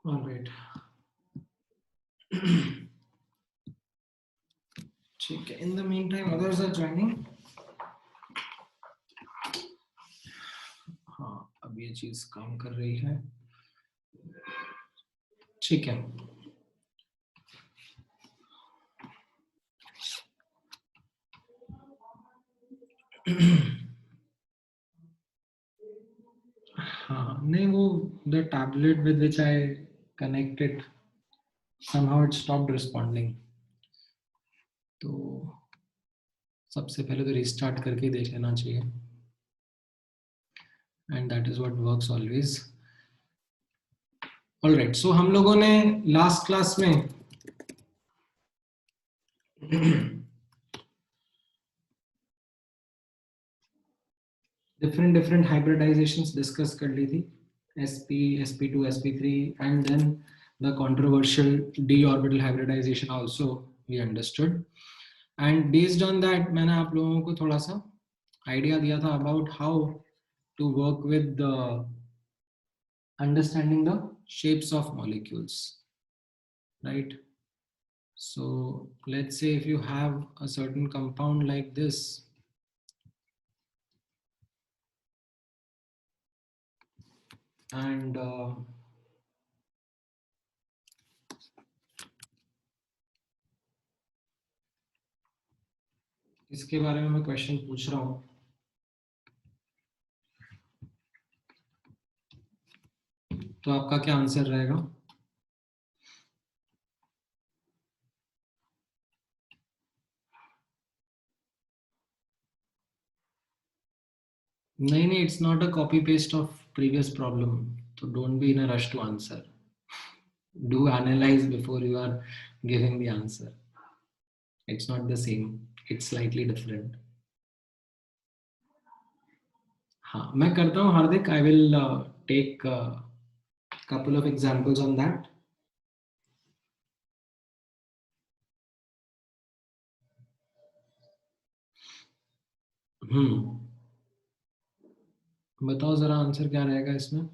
All right. ठीक है. In the meantime, others are joining. हाँ, अब ये चीज काम कर रही है. ठीक है. हाँ, नहीं वो the tablet with which I connected somehow it stopped responding. तो सबसे पहले तो रिस्टार्ट करके देख लेना चाहिए. And that is what works always. All right. So हम लोगों ने लास्ट क्लास में different hybridizations discuss कर ली थी. sp, sp2, sp3 and then the controversial d orbital hybridization also we understood. And based on that मैंने आप लोगों को थोड़ा सा idea दिया था about how to work with the understanding the shapes of molecules, right? So let's say if you have a certain compound like this, and इसके बारे में मैं क्वेश्चन पूछ रहा हूँ. तो आपका क्या आंसर रहेगा? नहीं, it's not a copy paste of previous problem. So don't be in a rush to answer. Do analyze before you are giving the answer. It's not the same. It's slightly different. हाँ, मैं करता हूँ हार्दिक. I will take a couple of examples on that. बताओ जरा answer क्या रहेगा इसमें?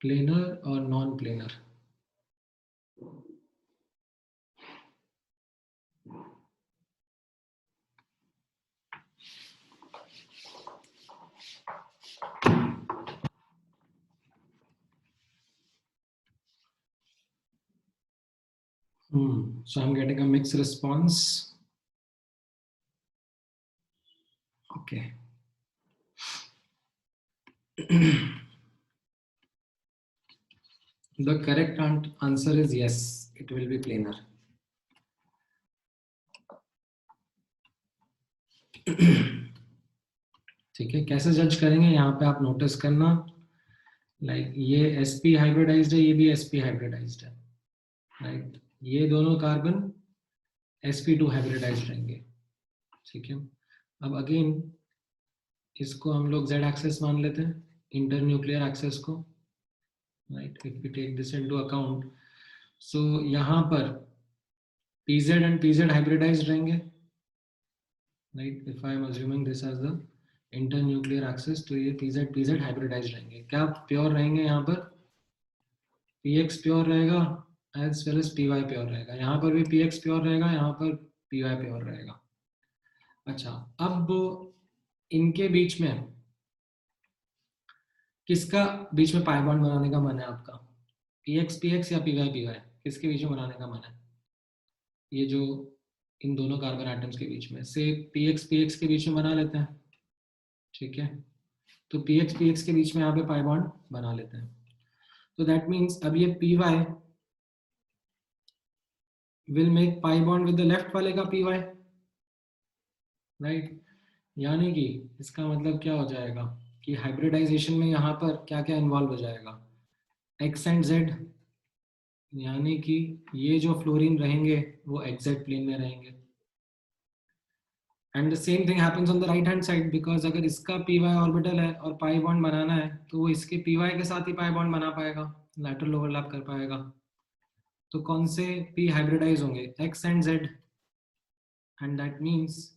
Planar और non planar. So I'm getting a mixed response. Okay. The correct answer is yes, it will be planar. ठीक है, कैसे जज करेंगे यहाँ पे आप नोटिस करना. लाइक ये sp हाइब्रिडाइज्ड है, ये भी sp हाइब्रिडाइज्ड है, राइट? ये दोनों कार्बन sp2 हाइब्रिडाइज्ड रहेंगे. ठीक है. अब अगेन इसको हम लोग z एक्सेस मान लेते हैं, इंटरन्यूक्लियर एक्सेस को, right? If we take this into account, so यहाँ पर pz एंड pz हाइब्रिडाइज्ड रहेंगे, right? If I am assuming this as the internuclear axis, तो ये pz हाइब्रिडाइज्ड रहेंगे. क्या प्योर रहेंगे? यहाँ पर px प्योर रहेगा as well as py pure रहेगा. यहाँ पर भी px प्योर रहेगा, यहाँ पर py प्योर रहेगा. अच्छा, अब इनके बीच में किसका बीच में पाई बॉन्ड बनाने का मन है आपका? px या py किसके बीच में बनाने का मन है? ये जो इन दोनों कार्बन एटम्स के बीच में से px के बीच में बना लेते हैं. ठीक है, तो px के बीच में यहाँ पे पाई बॉन्ड बना लेते हैं. तो दैट मीन्स अब ये py will make pi bond with the left वाले का py, राइट? यानी कि इसका मतलब क्या हो जाएगा कि हाइब्रिडाइजेशन में यहाँ पर क्या क्या इन्वॉल्व हो जाएगा? x एंड z, यानी कि ये जो फ्लोरीन रहेंगे वो xz प्लेन में रहेंगे. And the same thing happens on the right hand side, because अगर इसका py ऑर्बिटल है और पाई बॉन्ड बनाना है तो वो इसके py के साथ ही पाई बॉन्ड बना पाएगा, लैटरल ओवरलैप कर पाएगा. तो कौन से p हाइब्रिडाइज होंगे? x and z, and that means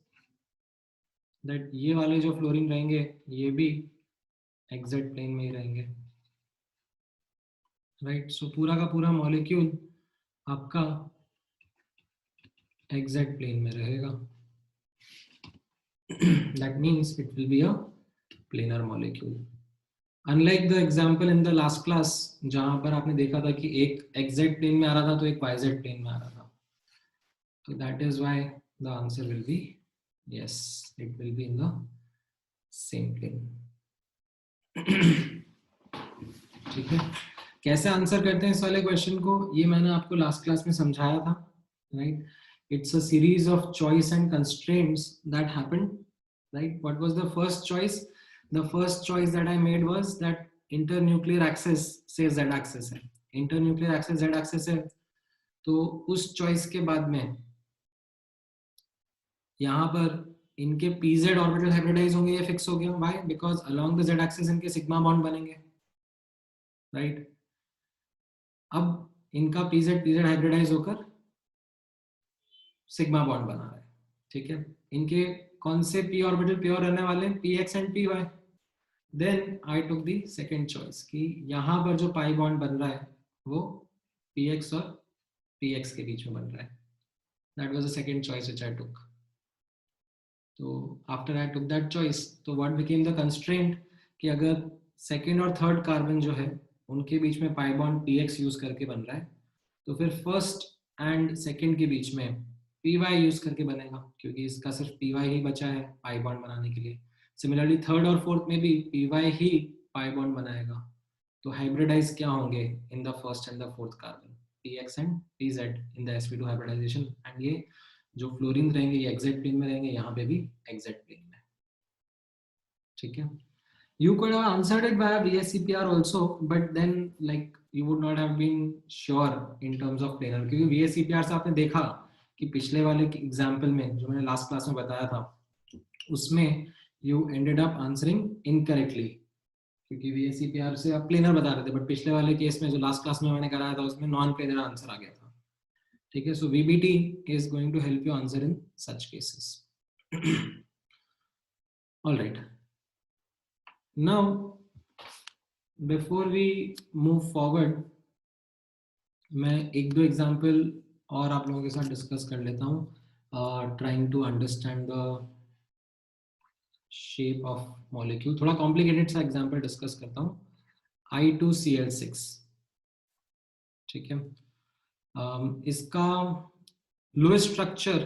that ये वाले जो फ्लोरीन रहेंगे ये भी एग्जैक्ट प्लेन में ही रहेंगे, राइट। सो पूरा का पूरा मॉलिक्यूल आपका एग्जैक्ट प्लेन में रहेगा। That means it will B a planar molecule. Unlike the example in the last class जहां पर आपने देखा था कि एक एग्जैक्ट प्लेन में आ रहा था तो एक वाईजेड प्लेन में आ रहा था, तो that is why the answer will be yes, it will be in the same plane. ठीक है, कैसे आंसर करते हैं इस वाले क्वेश्चन को, ये मैंने आपको लास्ट क्लास में समझाया था, right. It's a series of choice and constraints that happened, right. What was the first choice? The first choice that I made was that internuclear axis से जेड एक्सिस है, internuclear axis Z axis है, तो उस choice के बाद में यहाँ पर इनके pz ऑर्बिटल हाइब्रिडाइज होंगे, ये फिक्स हो गया। Why? Because along the Z axis इनके सिग्मा बॉन्ड बनेंगे, राइट। अब इनका pz pz हाइब्रिडाइज होकर सिग्मा बॉन्ड बना रहा है, ठीक है। इनके कौन से p ऑर्बिटल प्योर रहने वाले हैं? px and py। Then I took the second choice कि यहाँ पर जो पाई बॉन्ड बन रहा है वो px और px के बीच में बन रहा है। That was the second choice which I took. तो after I took that choice, तो व्हाट बिकेम द कंस्ट्रेंट कि अगर सेकंड और थर्ड कार्बन जो है उनके बीच में पाई बॉन्ड px यूज करके बन रहा है, तो फिर फर्स्ट एंड सेकंड के बीच में py यूज करके बनेगा, क्योंकि इसका सिर्फ py ही बचा है पाई बॉन्ड बनाने के लिए। सिमिलरली थर्ड और फोर्थ में भी py ही पाई बॉन्ड बनाएगा। तो हाइब्रिडाइज क्या होंगे in the first and the fourth carbon? px and pz in the sp2 hybridization. And ये जो फ्लोरीन रहेंगे ये एग्जैक्ट प्लेन में रहेंगे, यहाँ पे भी एग्जैक्ट प्लेन में, ठीक है। You could have answered it via VSCPR also, but then like you would not have been sure in terms of planar, क्योंकि VSCPR से आपने देखा कि पिछले वाले एग्जाम्पल में जो मैंने लास्ट क्लास में बताया था उसमें you ended up answering incorrectly, क्योंकि VSCPR से आप प्लेनर बता रहे थे, बट पिछले वाले केस में जो लास्ट क्लास में मैंने कराया था उसमें नॉन प्लेनर आंसर आ गया था, ठीक है। सो VBT is going to help you answer in such cases. All right. Now, before we move forward, मैं एक दो एग्जाम्पल और आप लोगों के साथ डिस्कस कर लेता हूँ, trying to understand the shape of molecule. थोड़ा कॉम्प्लिकेटेड सा एग्जाम्पल डिस्कस करता हूँ। I2Cl6, ठीक है। इसका लोएस्ट स्ट्रक्चर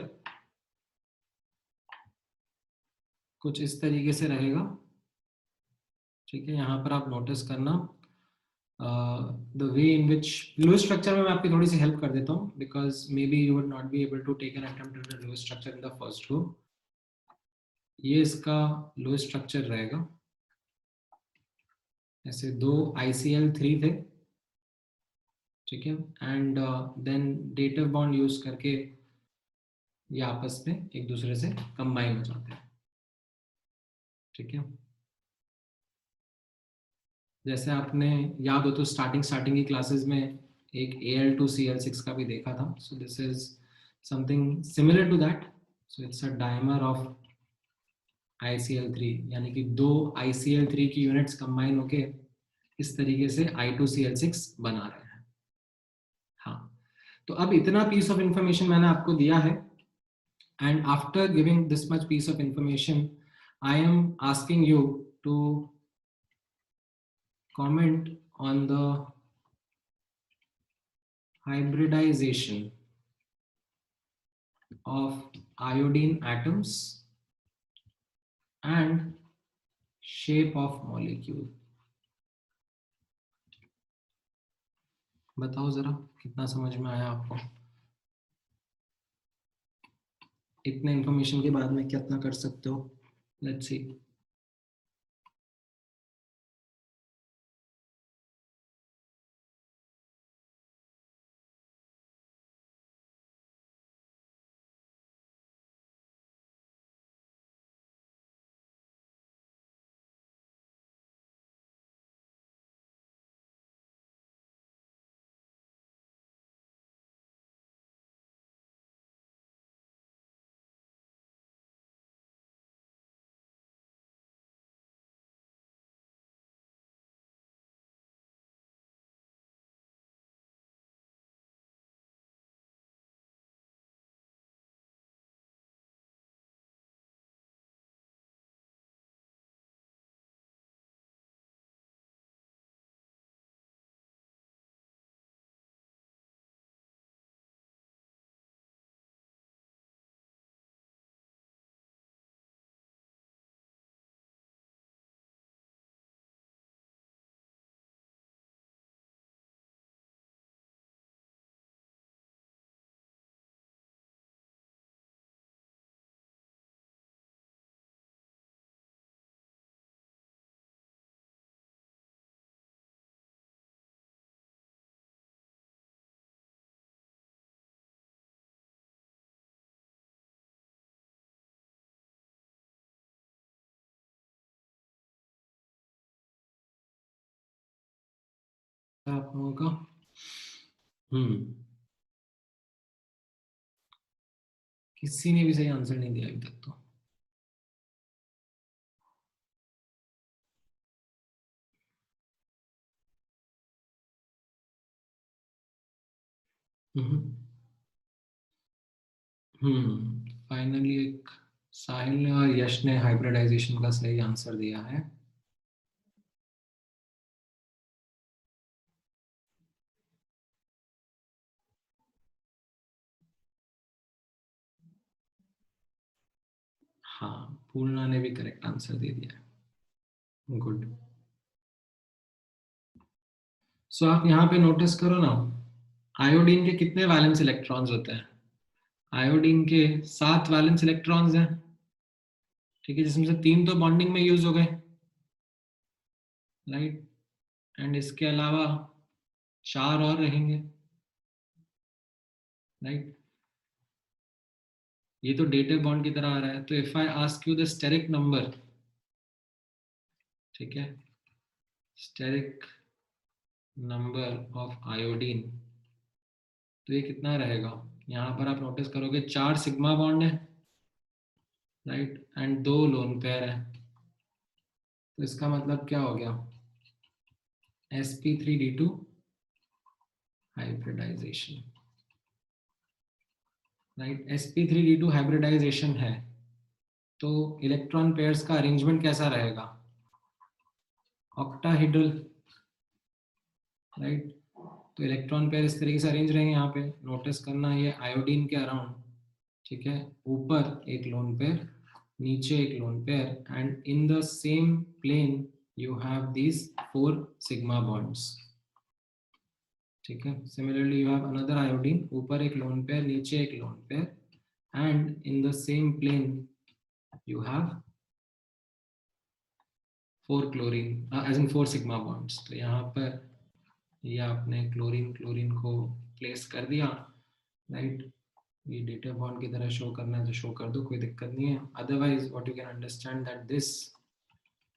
कुछ इस तरीके से रहेगा, ठीक है। यहाँ पर आप नोटिस करना the way in which lowest structure में मैं आपकी थोड़ी सी हेल्प कर देता हूँ, because maybe you would not be able to take an attempt at the lowest structure in the first row. ये इसका लोएस्ट स्ट्रक्चर रहेगा, ऐसे दो ICl3 थे, ठीक है। And then dative bond use करके ये आपस में एक दूसरे से कंबाइन हो जाते हैं, ठीक है। जैसे आपने याद हो तो स्टार्टिंग की क्लासेस में एक Al2Cl6 का भी देखा था। So this is something similar to that. So it's a dimer of ICl3, यानी कि दो ICl3 की यूनिट्स कंबाइन होके इस तरीके से I2Cl6 बना रहे हैं। हाँ, तो अब इतना पीस ऑफ इंफॉर्मेशन मैंने आपको दिया है, and after giving this much piece of information I am asking you to comment on the hybridization of iodine atoms and shape of molecule. बताओ जरा कितना समझ में आया आपको? इतने इंफॉर्मेशन के बाद में कितना कर सकते हो? Let's see. आप लोगों का? किसी ने भी सही आंसर नहीं दिया अभी तक तो। फाइनली एक साहिल ने और यश ने हाइब्रिडाइजेशन का सही आंसर दिया है। हाँ, पूर्णा ने भी करेक्ट आंसर दे दिया है। गुड। सो आप यहाँ पे नोटिस करो ना, आयोडीन के कितने वैलेंस इलेक्ट्रॉन्स होते हैं? आयोडीन के 7 वैलेंस इलेक्ट्रॉन्स हैं, ठीक है, जिसमें से 3 तो बॉन्डिंग में यूज हो गए, राइट, एंड इसके अलावा 4 और रहेंगे, राइट। ये तो डेटिव बॉन्ड की तरह आ रहा है, तो if I ask you the steric number, ठीक है, स्टेरिक नंबर ऑफ आयोडीन, तो ये कितना रहेगा? यहाँ पर आप नोटिस करोगे 4 सिग्मा बॉन्ड है, राइट, एंड 2 लोन पेयर है, तो इसका मतलब क्या हो गया? sp3d2 hybridisation, right. sp3d2 hybridisation है, तो इलेक्ट्रॉन पेयर्स का अरेंजमेंट कैसा रहेगा? Octahedral, right. तो इलेक्ट्रॉन पेयर इस तरीके से अरेंज रहेंगे। यहाँ पे नोटिस करना, ये आयोडीन के अराउंड, ठीक है, ऊपर एक लोन पेयर, नीचे एक lone pair, and in the same plane you have these 4 sigma bonds, ठीक है। Similarly you have another iodine, ऊपर एक लोन पेयर, नीचे एक lone pair, and in the same plane you have 4 chlorine as in 4 sigma bonds. तो यहाँ पर ये आपने क्लोरीन को प्लेस कर दिया, राइट। ये डेटा बॉन्ड की तरह शो करना है तो शो कर दो, कोई दिक्कत नहीं है। Otherwise what you can understand that this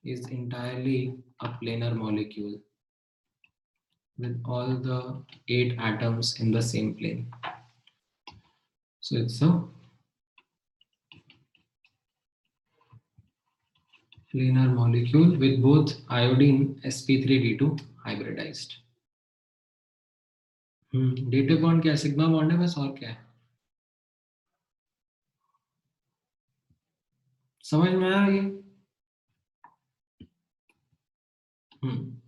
is entirely a planar molecule with all the 8 atoms in the same plane. So it's a planar molecule with both iodine sp3d2 hybridized. Dative bond क्या है? Sigma bond है बस, और क्या है? समझ में आया ये?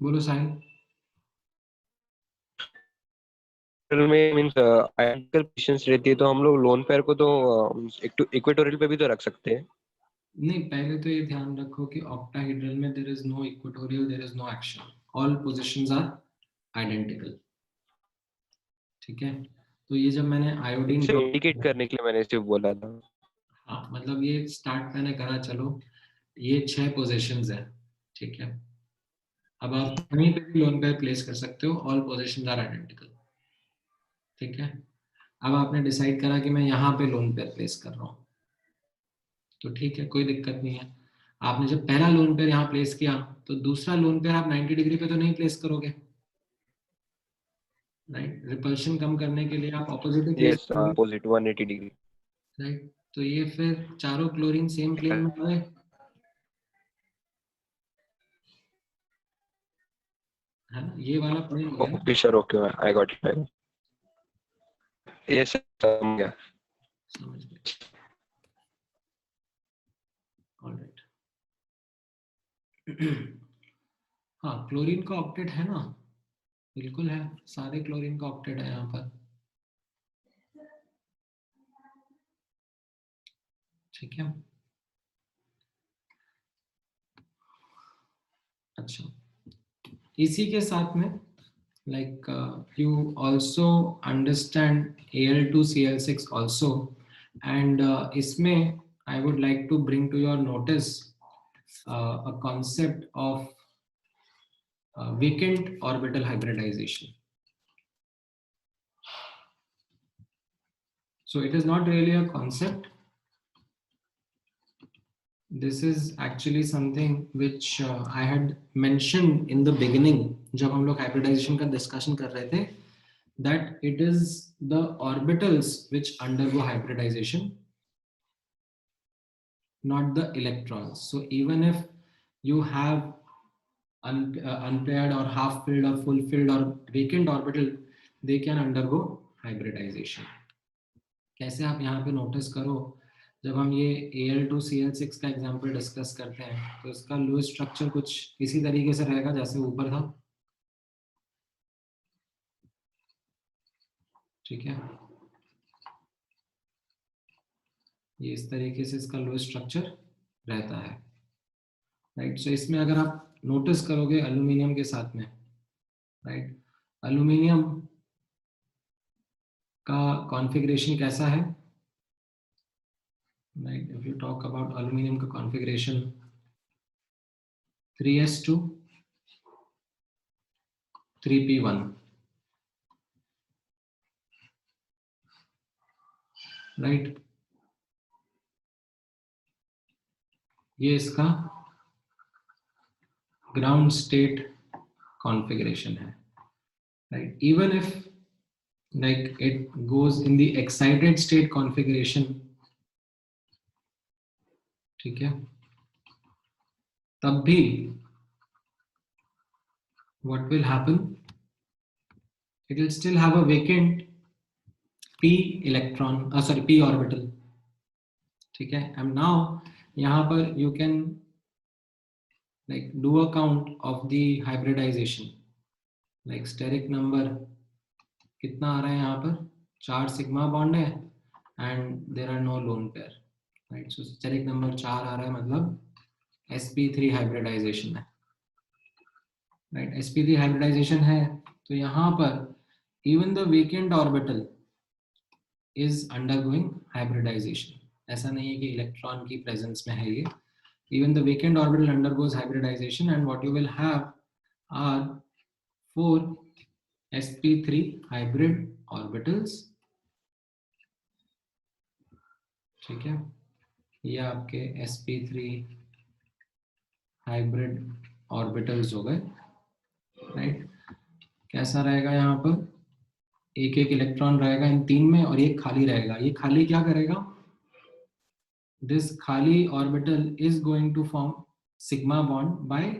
बोलो साहिल। में मींस आइडेंटिकल पोजीशंस रहती है, तो हम लोग लोन पेयर को तो इक्वेटोरियल पे भी तो रख सकते हैं। नहीं, पहले तो ये ध्यान रखो कि ऑक्टाहेड्रल में there is no equatorial, there is no axial, all positions are identical, ठीक है। तो ये जब मैंने आयोडीन ड्रॉ, इंडिकेट करने के लिए मैंने सिर्फ बोला था। हाँ, मतलब ये स्टार्ट मैंने करा, चलो ये 6 पोजीशंस है, ठीक है। अब आप कहीं पे भी लोन पेयर प्लेस कर सकते हो, ऑल पोजीशंस आर आइडेंटिकल, ठीक है। अब आपने डिसाइड करा कि मैं यहाँ पे लोन पेयर प्लेस कर रहा हूँ, तो ठीक है, कोई दिक्कत नहीं है। आपने जब पहला लोन पेयर यहाँ प्लेस किया, तो दूसरा लोन पेयर आप 90 डिग्री पे तो नहीं प्लेस करोगे, राइट। रिपल्शन कम करने के लिए आप ऑपोजिट ही प्लेस यस, करोगे, अपोजिट 180 डिग्री। राइट। तो ये फिर चारों क्लोरीन सेम प्लेन में आ गए, है ना, ये वाला प्लेन हो गया ना। Okay sir, okay, I got it. Yes, समझ गया। समझ गए, ऑलराइट। हाँ, क्लोरीन का ऑक्टेट है ना, बिल्कुल है, सारे क्लोरीन का ऑक्टेट है यहाँ पर, ठीक है। अच्छा, इसी के साथ में like you also understand Al2Cl6 also, and इसमें I would like to bring to your notice a concept of vacant orbital hybridization. So it is not really a concept, this is actually something which I had mentioned in the beginning जब हम लोग hybridization का discussion कर रहे थे, that it is the orbitals which undergo hybridization, not the electrons. So even if you have unpaired or half filled or full filled or vacant orbital, they can undergo hybridization. कैसे आप यहाँ पे notice करो, जब हम ये Al2Cl6 का example discuss करते हैं तो इसका लुईस स्ट्रक्चर कुछ इसी तरीके से रहेगा जैसे ऊपर था, ठीक है। ये इस तरीके से इसका लुईस स्ट्रक्चर रहता है, राइट। सो इसमें अगर आप नोटिस करोगे एल्यूमिनियम के साथ में, राइट, एल्यूमिनियम का कॉन्फ़िगरेशन कैसा है, right. If you talk about aluminium का कॉन्फ़िगरेशन 3s2 3p1, राइट। ये इसका ग्राउंड स्टेट कॉन्फ़िगरेशन है, right. Even if like it goes in the excited state configuration, ठीक है, तब भी what will happen, it will still have a vacant p electron, p orbital, ठीक है। and now यहाँ पर you can like do a count of the hybridization, like steric number कितना आ रहा है यहाँ पर, 4 सिग्मा बॉन्ड है and there are no lone pair, right। so steric number 4 आ रहा है, मतलब sp3 hybridization है, राइट। sp3 हाइब्रिडाइजेशन है तो यहाँ पर even the vacant orbital is undergoing hybridization. ऐसा नहीं है कि इलेक्ट्रॉन की प्रेजेंस में है ये, even the vacant orbital undergoes hybridization and what you will have are 4 sp3 hybrid orbitals, ठीक है। ये आपके sp3 हाइब्रिड ऑर्बिटल्स हो गए, राइट। कैसा रहेगा, यहाँ पर एक एक इलेक्ट्रॉन रहेगा इन 3 में और ये खाली रहेगा। ये खाली क्या करेगा, दिस खाली orbital is going to form sigma bond by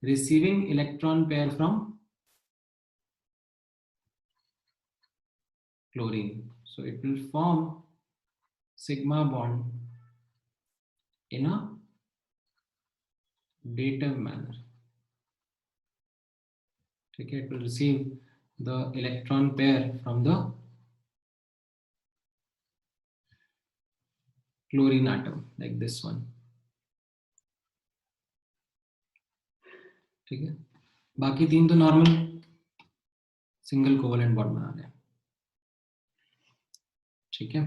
receiving electron pair from chlorine, so it will form sigma bond in a dative manner, ठीक है। it will receive the electron pair from the chlorine atom like this one, ठीक है। बाकी 3 तो normal single covalent bond बना रहे हैं, ठीक है।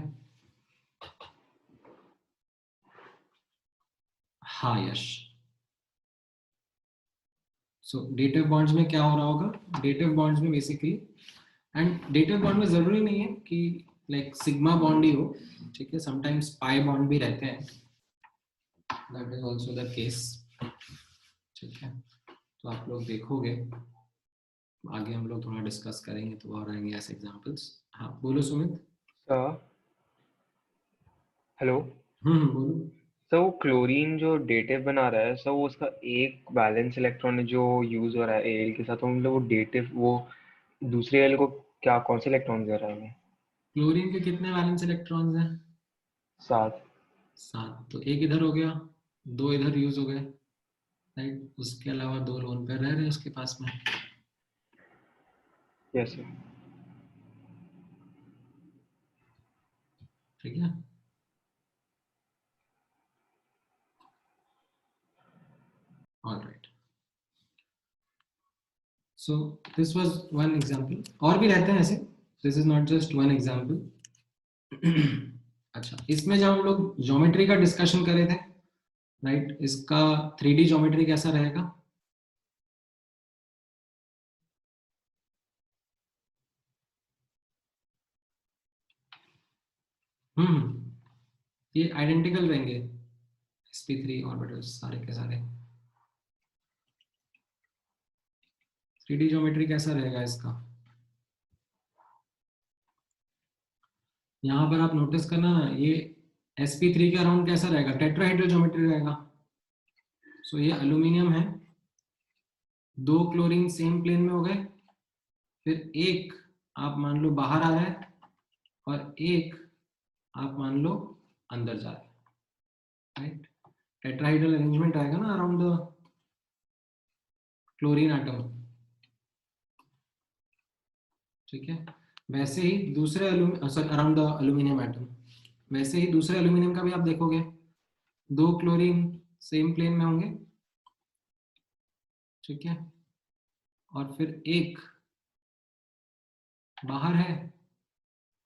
हाँ यश, सो डेटिव बॉन्ड्स में क्या हो रहा होगा, डेटिव बॉन्ड्स में बेसिकली, एंड डेटिव बॉन्ड में जरूरी नहीं है कि लाइक सिग्मा बॉन्ड ही हो, ठीक है। समटाइम्स पाई बॉन्ड भी रहते हैं, that is also the case, ठीक है। तो आप लोग देखोगे आगे हम लोग थोड़ा डिस्कस करेंगे तो और आएंगे ऐसे एग्जांपल्स। हाँ बोलो सुमित। Sir hello. बोलो। सर वो क्लोरीन जो डेटिव बना रहा है सर, वो उसका एक बैलेंस इलेक्ट्रॉन जो यूज हो रहा है एल के साथ, तो मतलब वो डेटिव वो दूसरे एल को क्या कौन से इलेक्ट्रॉन दे रहा है वो? क्लोरीन के कितने वैलेंस इलेक्ट्रॉन्स हैं, 7। 7, तो एक इधर हो गया, 2 इधर यूज हो गए, राइट। उसके अलावा 2 लोन पेयर रह रहे हैं उसके पास में, यस सर। ठीक है। Alright, so this was one example, और भी रहते हैं ऐसे, this is not just one example. अच्छा, इसमें जब हम लोग ज्योमेट्री का डिस्कशन कर रहे थे, राइट, इसका 3D ज्योमेट्री कैसा रहेगा, ये आइडेंटिकल रहेंगे, sp3 ऑर्बिटल्स सारे के सारे। 3D ज्योमेट्री कैसा रहेगा इसका? यहाँ पर आप नोटिस करना ना, ये sp3 का अराउंड कैसा रहेगा? टेट्राहेड्रल ज्योमेट्री रहेगा। सो ये एल्यूमिनियम है, 2 क्लोरीन सेम प्लेन में हो गए, फिर एक आप मान लो बाहर आ रहा है और एक आप मान लो अंदर जा रहा है, राइट? टेट्राहेड्रल अरेंजमेंट आएगा ना अराउंड द क्लोरीन एटम, ठीक है? वैसे ही दूसरे अराउंड द एल्यूमिनियम एटम, वैसे ही दूसरे एल्यूमिनियम का भी आप देखोगे, 2 क्लोरीन सेम प्लेन में होंगे, ठीक है? और फिर एक बाहर है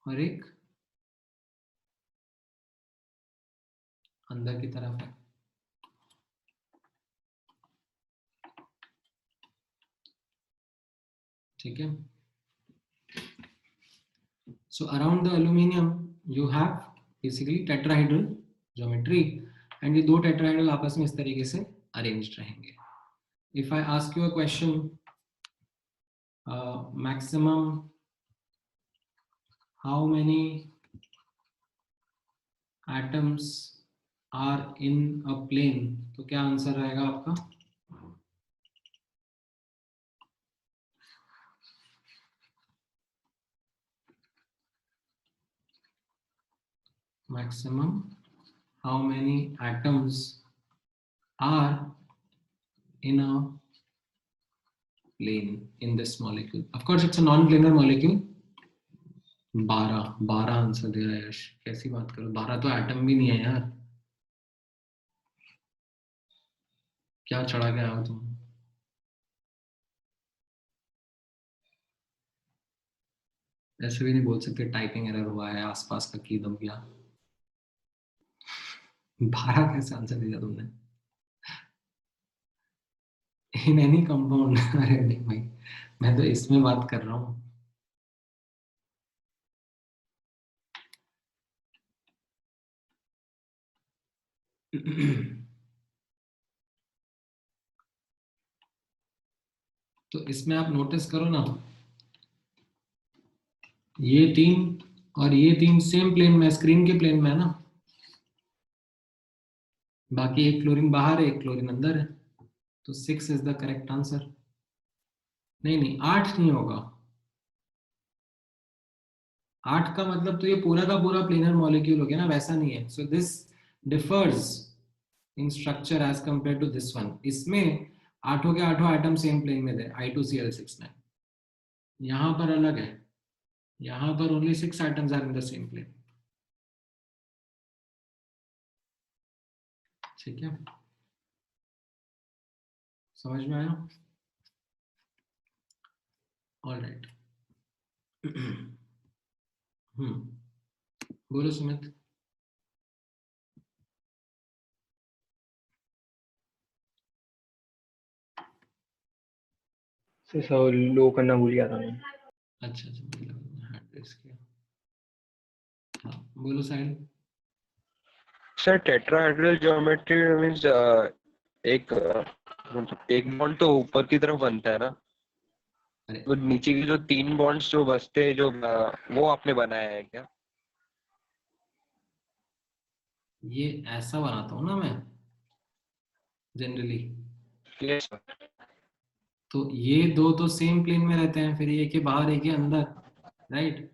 और एक अंदर की तरफ है, ठीक है? So around the aluminium you have basically tetrahedral geometry and ये दो tetrahedral आपस में इस तरीके से arranged रहेंगे. If I ask you a question, maximum how many atoms are in a plane, तो क्या आंसर रहेगा आपका? Maximum how many atoms are in a plane in this molecule? Of course it's a non-planar molecule. 12 answer दे रहा है यश, कैसी बात करो, 12 तो एटम भी नहीं है यार, क्या चढ़ा के आओ तुम? ऐसे भी नहीं बोल सकते टाइपिंग एरर हुआ है, आसपास का की दब गया। 12 कैसे आंसर दिया तुमने? In any compound? अरे नहीं भाई, मैं तो इसमें बात कर रहा हूँ। तो इसमें आप नोटिस करो ना, ये 3 और ये 3 सेम प्लेन में, स्क्रीन के प्लेन में है ना, बाकी एक क्लोरीन बाहर है, एक क्लोरीन अंदर है, तो 6 इज द करेक्ट आंसर। नहीं 8 नहीं होगा, 8 का मतलब तो ये पूरा का पूरा प्लेनर मॉलिक्यूल हो गया ना, वैसा नहीं है। So this differs in structure as compare to this one. इसमें 8 के 8 एटम सेम प्लेन में थे, I2Cl6 में, यहाँ पर अलग है, यहाँ पर only 6 atoms are in the same plane, ठीक है? समझ में आया? ऑलराइट। बोलो सुमित। सर लो करना भूल गया था मैं। अच्छा हैंड रेस किया। हाँ बोलो Sahil. Sir tetrahedral geometry means एक मतलब एक बॉन्ड तो ऊपर की तरफ बनता है ना, अरे तो नीचे की जो 3 बॉन्ड्स जो बचते हैं जो वो आपने बनाया है क्या? ये ऐसा बनाता हूँ ना मैं जनरली, यस सर। तो ये दो तो सेम प्लेन में रहते हैं, फिर एक के बाहर एक के अंदर, राइट?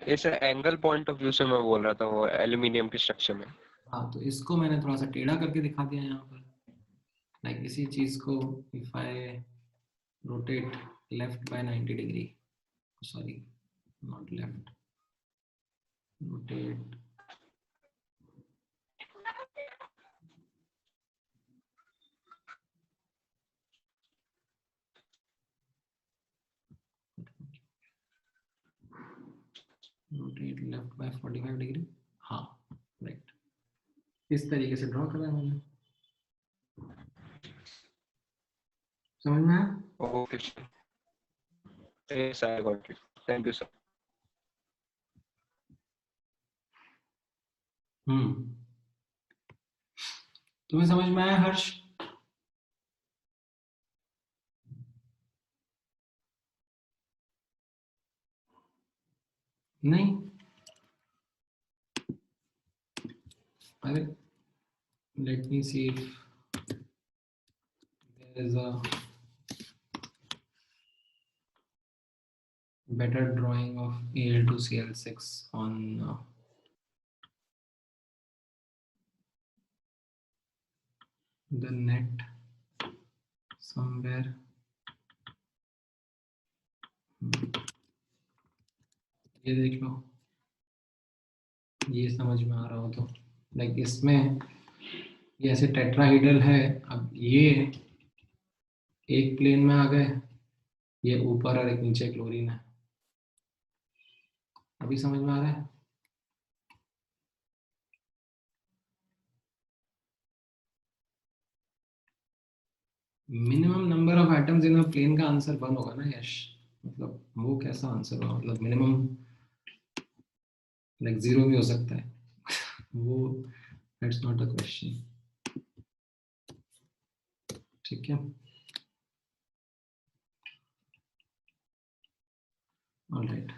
इस एंगल पॉइंट ऑफ व्यू से मैं बोल रहा था वो एल्यूमिनियम के स्ट्रक्चर में। हाँ तो इसको मैंने थोड़ा सा टेढ़ा करके दिखा दिया यहाँ पर, लाइक इसी चीज को if I rotate left by 90 degree, sorry not left, rotate rotate left by 45 degree, हाँ राइट, इस तरीके से ड्रॉ करा है मैंने। समझ में आया? Okay sir, yes I got it, thank you sir. तुम्हें समझ में आया हर्ष? नहीं? अरे let me see if there is a better drawing of Al2Cl6 on the net somewhere. ये देख लो, ये समझ में आ रहा हो तो लाइक इसमें ये ऐसे टेट्राहीड्रल है। अब ये एक प्लेन में आ गए, ये ऊपर और एक नीचे क्लोरीन है। अभी समझ में आ रहा है? Minimum number of atoms in a plane का आंसर 1 होगा ना यश? मतलब वो कैसा आंसर होगा? मतलब मिनिमम लाइक 0 भी हो सकता है। वो दैट्स नॉट अ क्वेश्चन। ठीक है, ऑलराइट।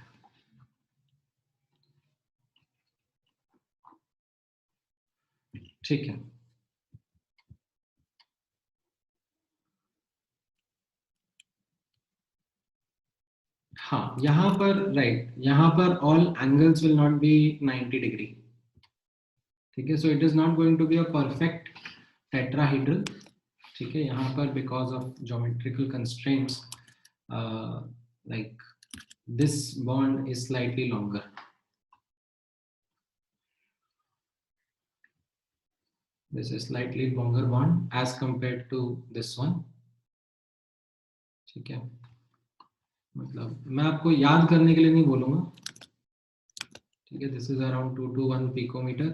ठीक है, हाँ यहाँ पर राइट, यहाँ पर all angles will not be 90 degree. ठीक है, so it is not going to be a perfect tetrahedral. ठीक है, यहाँ पर because of geometrical constraints like this bond is slightly longer. This is slightly longer bond as compared to this one. ठीक है, मतलब मैं आपको याद करने के लिए नहीं बोलूंगा। ठीक है, this is around 221 picometer.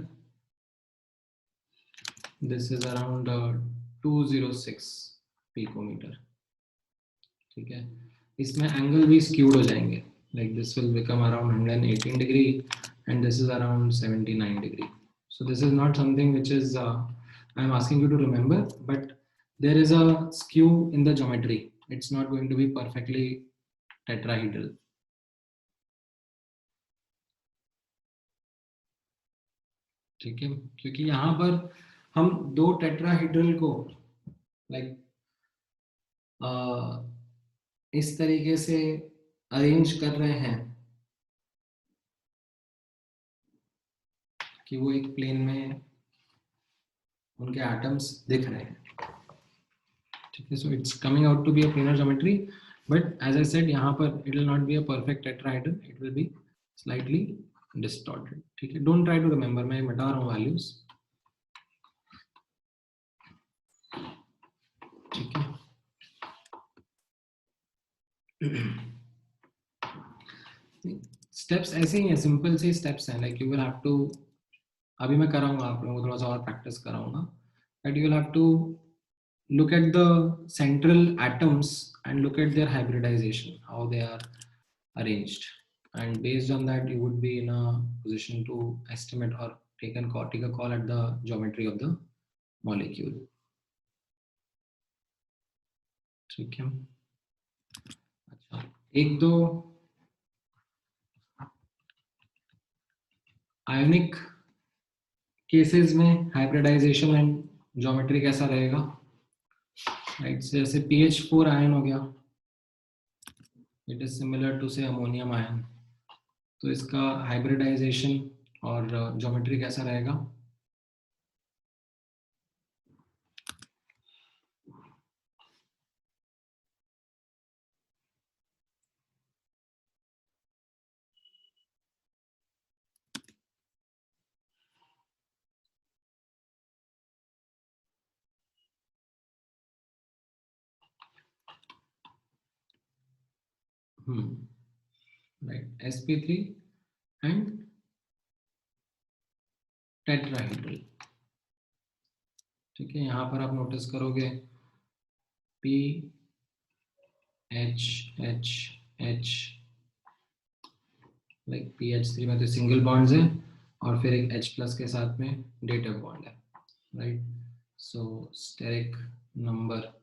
This is around 206 picometer. ठीक है, इसमें एंगल भी स्क्यूड हो जाएंगे, like this will become around 118 degree and this is around 79 degree. So this is not something which is I am asking you to remember, but there is a skew in the geometry. It's not going to be perfectly tetrahedral. ठीक है, क्योंकि यहाँ पर हम दो tetrahedral को like इस तरीके से अरेंज कर रहे हैं कि वो एक प्लेन में उनके एटम्स दिख रहे हैं। ठीक है, so it's coming out to be a planar geometry, but as I said यहाँ पर it will not be a perfect tetrahedral, it will be slightly distorted. ठीक है, डोंट ट्राई टू रिमेंबर, मैं मिटा रहा हूँ वैल्यूज। ठीक है, स्टेप्स ऐसे ही हैं, सिंपल से स्टेप्स हैं। Like you will have to, अभी मैं कराऊंगा आप लोगों को थोड़ा सा और प्रैक्टिस कराऊंगा, but you will have to look at the central atoms and look at their hybridization, how they are arranged, and based on that you would be in a position to estimate or take a call at the geometry of the molecule. ठीक है, अच्छा एक दो ionic cases में hybridization and geometry कैसा रहेगा? Right, जैसे PH4 ion हो गया, इट इज सिमिलर टू से अमोनियम आयन, तो इसका हाइब्रिडाइजेशन और ज्योमेट्री कैसा रहेगा? Right, sp3 and tetrahedral. ठीक है, यहाँ पर आप नोटिस करोगे PHHH लाइक PH3 में तो सिंगल बॉन्ड्स है, और फिर एक H+ के साथ में डेटिव बॉन्ड है, राइट। सो स्टेरिक नंबर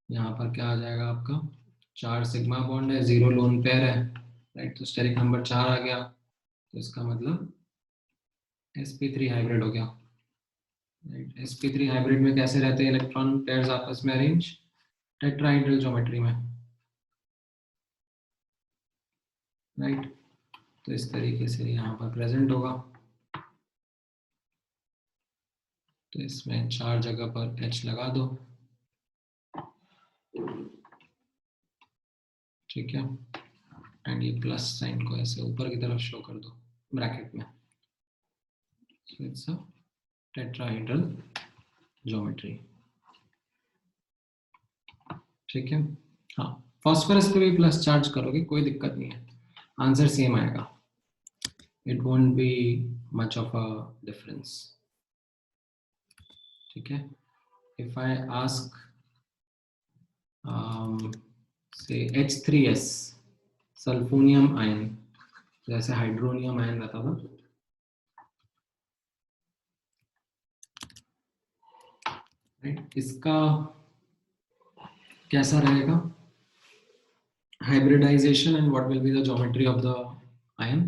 यहाँ पर क्या आ जाएगा आपका, 4 सिग्मा बॉन्ड है, 0 लोन पेयर है, राइट। तो स्टेरिक नंबर 4 आ गया, तो इसका मतलब sp3 हाइब्रिड हो गया, राइट। sp3 हाइब्रिड में कैसे रहते हैं इलेक्ट्रॉन पेयर्स आपस में अरेंज, टेट्राहेड्रल ज्योमेट्री में, राइट। तो इस तरीके से यहाँ पर प्रेजेंट होगा। तो इसमें 4 जगह पर H लगा दो, ठीक है। एंड ये प्लस साइन को ऐसे ऊपर की तरफ शो कर दो ब्रैकेट में। सो इट्स अ टेट्राहेड्रल ज्योमेट्री, ठीक है। हाँ, फास्फोरस पे भी प्लस चार्ज करोगे कोई दिक्कत नहीं है, आंसर सेम आएगा, it won't be much of a difference, ठीक है। If I ask say H3S सल्फोनियम ion, जैसे हाइड्रोनियम आयन रहता था, राइट। इसका कैसा रहेगा hybridization and what will be the geometry of the ion?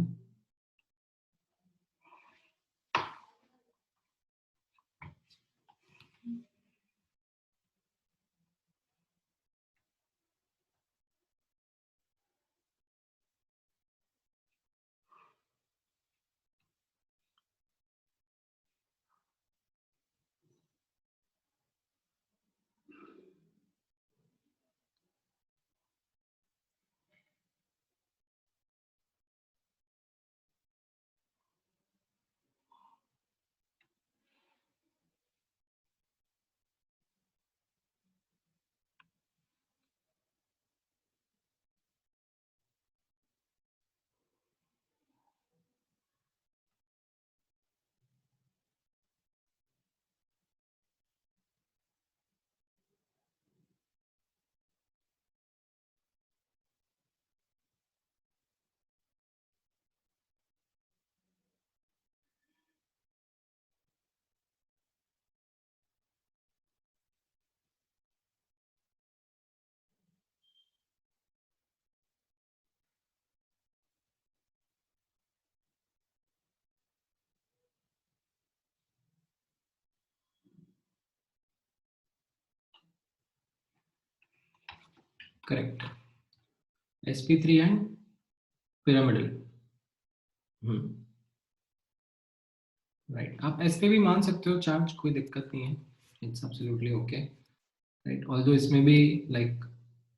Correct. sp3 and pyramidal, right. आप S पे भी मान सकते हो चार्ज, कोई दिक्कत नहीं है, it's absolutely okay, right. Although इसमें भी लाइक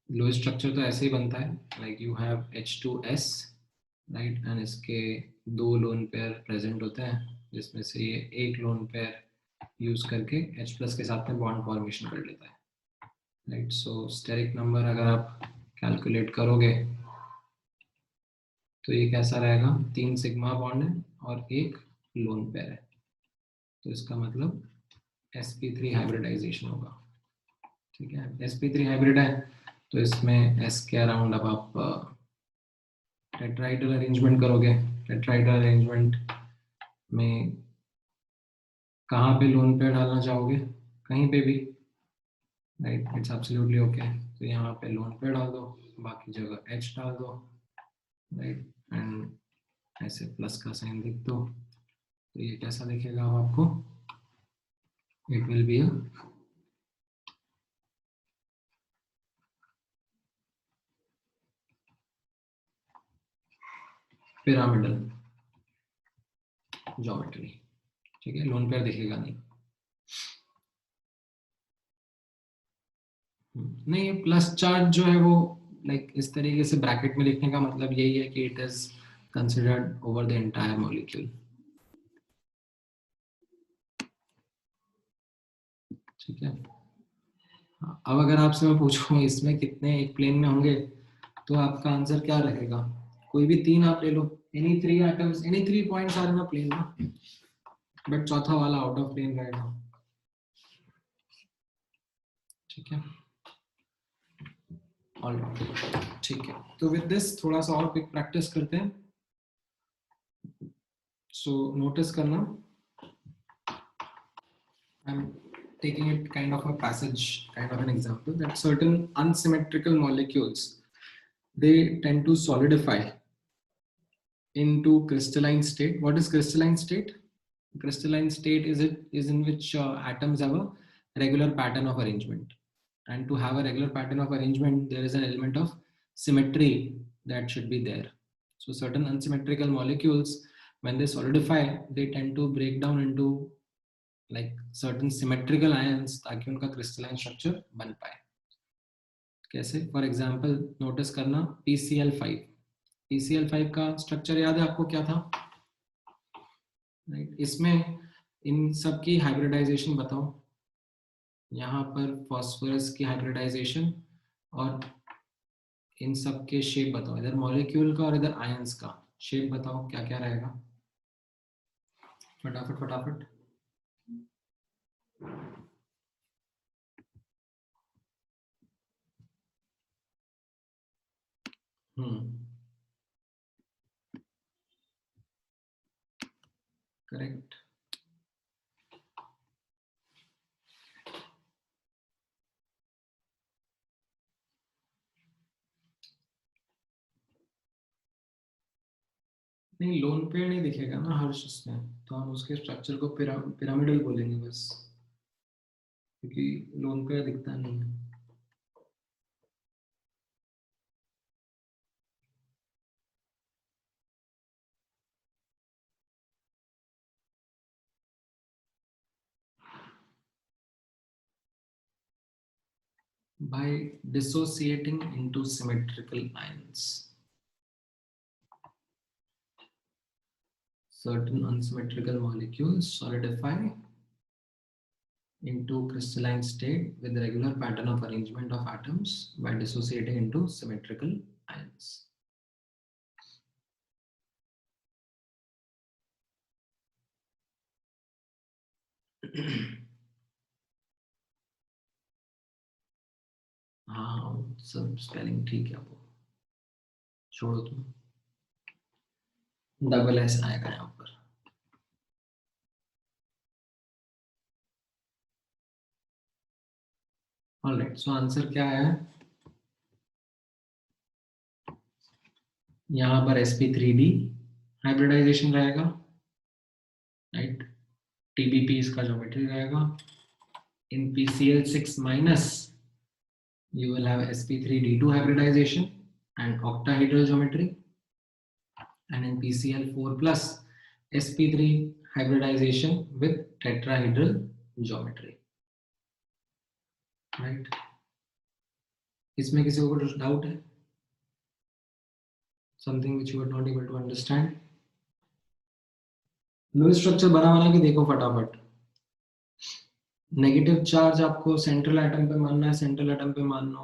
लो स्ट्रक्चर तो ऐसे ही बनता है, like you have H2S, right, and इसके 2 लोन पेयर प्रेजेंट होते हैं, जिसमें से ये एक लोन पेयर यूज करके H+ के साथ में बॉन्ड फॉर्मेशन कर लेता है, राइट। सो स्टेरिक नंबर अगर आप कैलकुलेट करोगे तो ये कैसा रहेगा, 3 सिग्मा बॉन्ड है और एक लोन पेयर है, तो इसका मतलब sp3 हाइब्रिडाइजेशन होगा, ठीक है। sp3 हाइब्रिड है तो इसमें s के अराउंड अब आप टेट्राहेड्रल अरेंजमेंट करोगे, टेट्राहेड्रल अरेंजमेंट में कहाँ पे लोन पेयर डालना चाहोगे, कहीं पे भी, राइट, इट्स एब्सोल्युटली ओके। तो यहाँ पे लोन पेयर डाल दो, बाकी जगह H डाल दो, राइट, एंड ऐसे प्लस का साइन लिख दो, तो ये कैसा दिखेगा अब आपको, it will be a pyramidal geometry, ठीक है। लोन पेयर दिखेगा नहीं, नहीं, ये प्लस चार्ज जो है वो लाइक इस तरीके से ब्रैकेट में लिखने का मतलब यही है कि it is considered over the entire molecule, ठीक है। अब अगर आपसे मैं पूछूं इसमें कितने एक प्लेन में होंगे, तो आपका आंसर क्या रहेगा, कोई भी 3 आप ले लो, any 3 atoms, any 3 points are in a plane ना, बट चौथा वाला आउट ऑफ प्लेन रहेगा, ठीक है। ऑलराइट, ठीक है। तो विद दिस थोड़ा सा और क्विक प्रैक्टिस करते हैं। So notice करना, I'm taking it kind of a passage, kind of an example, that certain unsymmetrical molecules, they tend to solidify into crystalline state. What is crystalline state? Crystalline state is in which atoms have a regular pattern of arrangement, and to have a regular pattern of arrangement, there is an element of symmetry that should be there. So certain unsymmetrical molecules, when they solidify, they tend to break down into like certain symmetrical ions ताकि उनका crystalline structure बन पाए. कैसे? For example, notice करना PCl5. PCl5 का structure याद है आपको क्या था? Right? इसमें इन सब की hybridization बताओ. यहाँ पर phosphorus की hybridization और इन सब के शेप बताओ. इधर मॉलिक्यूल का और इधर आयंस का शेप बताओ, क्या क्या रहेगा? फटाफट फटाफट. करेक्ट. नहीं, लोन पेयर नहीं दिखेगा ना हर उसमें, तो हम उसके स्ट्रक्चर को पिरामिडल बोलेंगे बस, क्योंकि लोन पेयर दिखता नहीं है. By dissociating into symmetrical ions, certain unsymmetrical molecules solidify into crystalline state with regular pattern of arrangement of atoms by dissociating into symmetrical ions. हाँ, सब स्पेलिंग ठीक है, वो छोड़ो तुम. डबल एस आएगा यहाँ पर. ऑलराइट, सो आंसर क्या है? यहाँ पर sp3d हाइब्रिडाइजेशन रहेगा, राइट. TBP इसका ज्योमेट्री रहेगा. In PCl6 minus you will have sp3d2 hybridization and octahedral geometry, and in PCl4 plus sp3 hybridization with tetrahedral geometry, right? इसमें किसी को कुछ डाउट है? Something which you were not able to understand? Lewis structure बना के देखो फटाफट. Negative charge आपको सेंट्रल एटम पे मानना है, सेंट्रल एटम पे मान लो.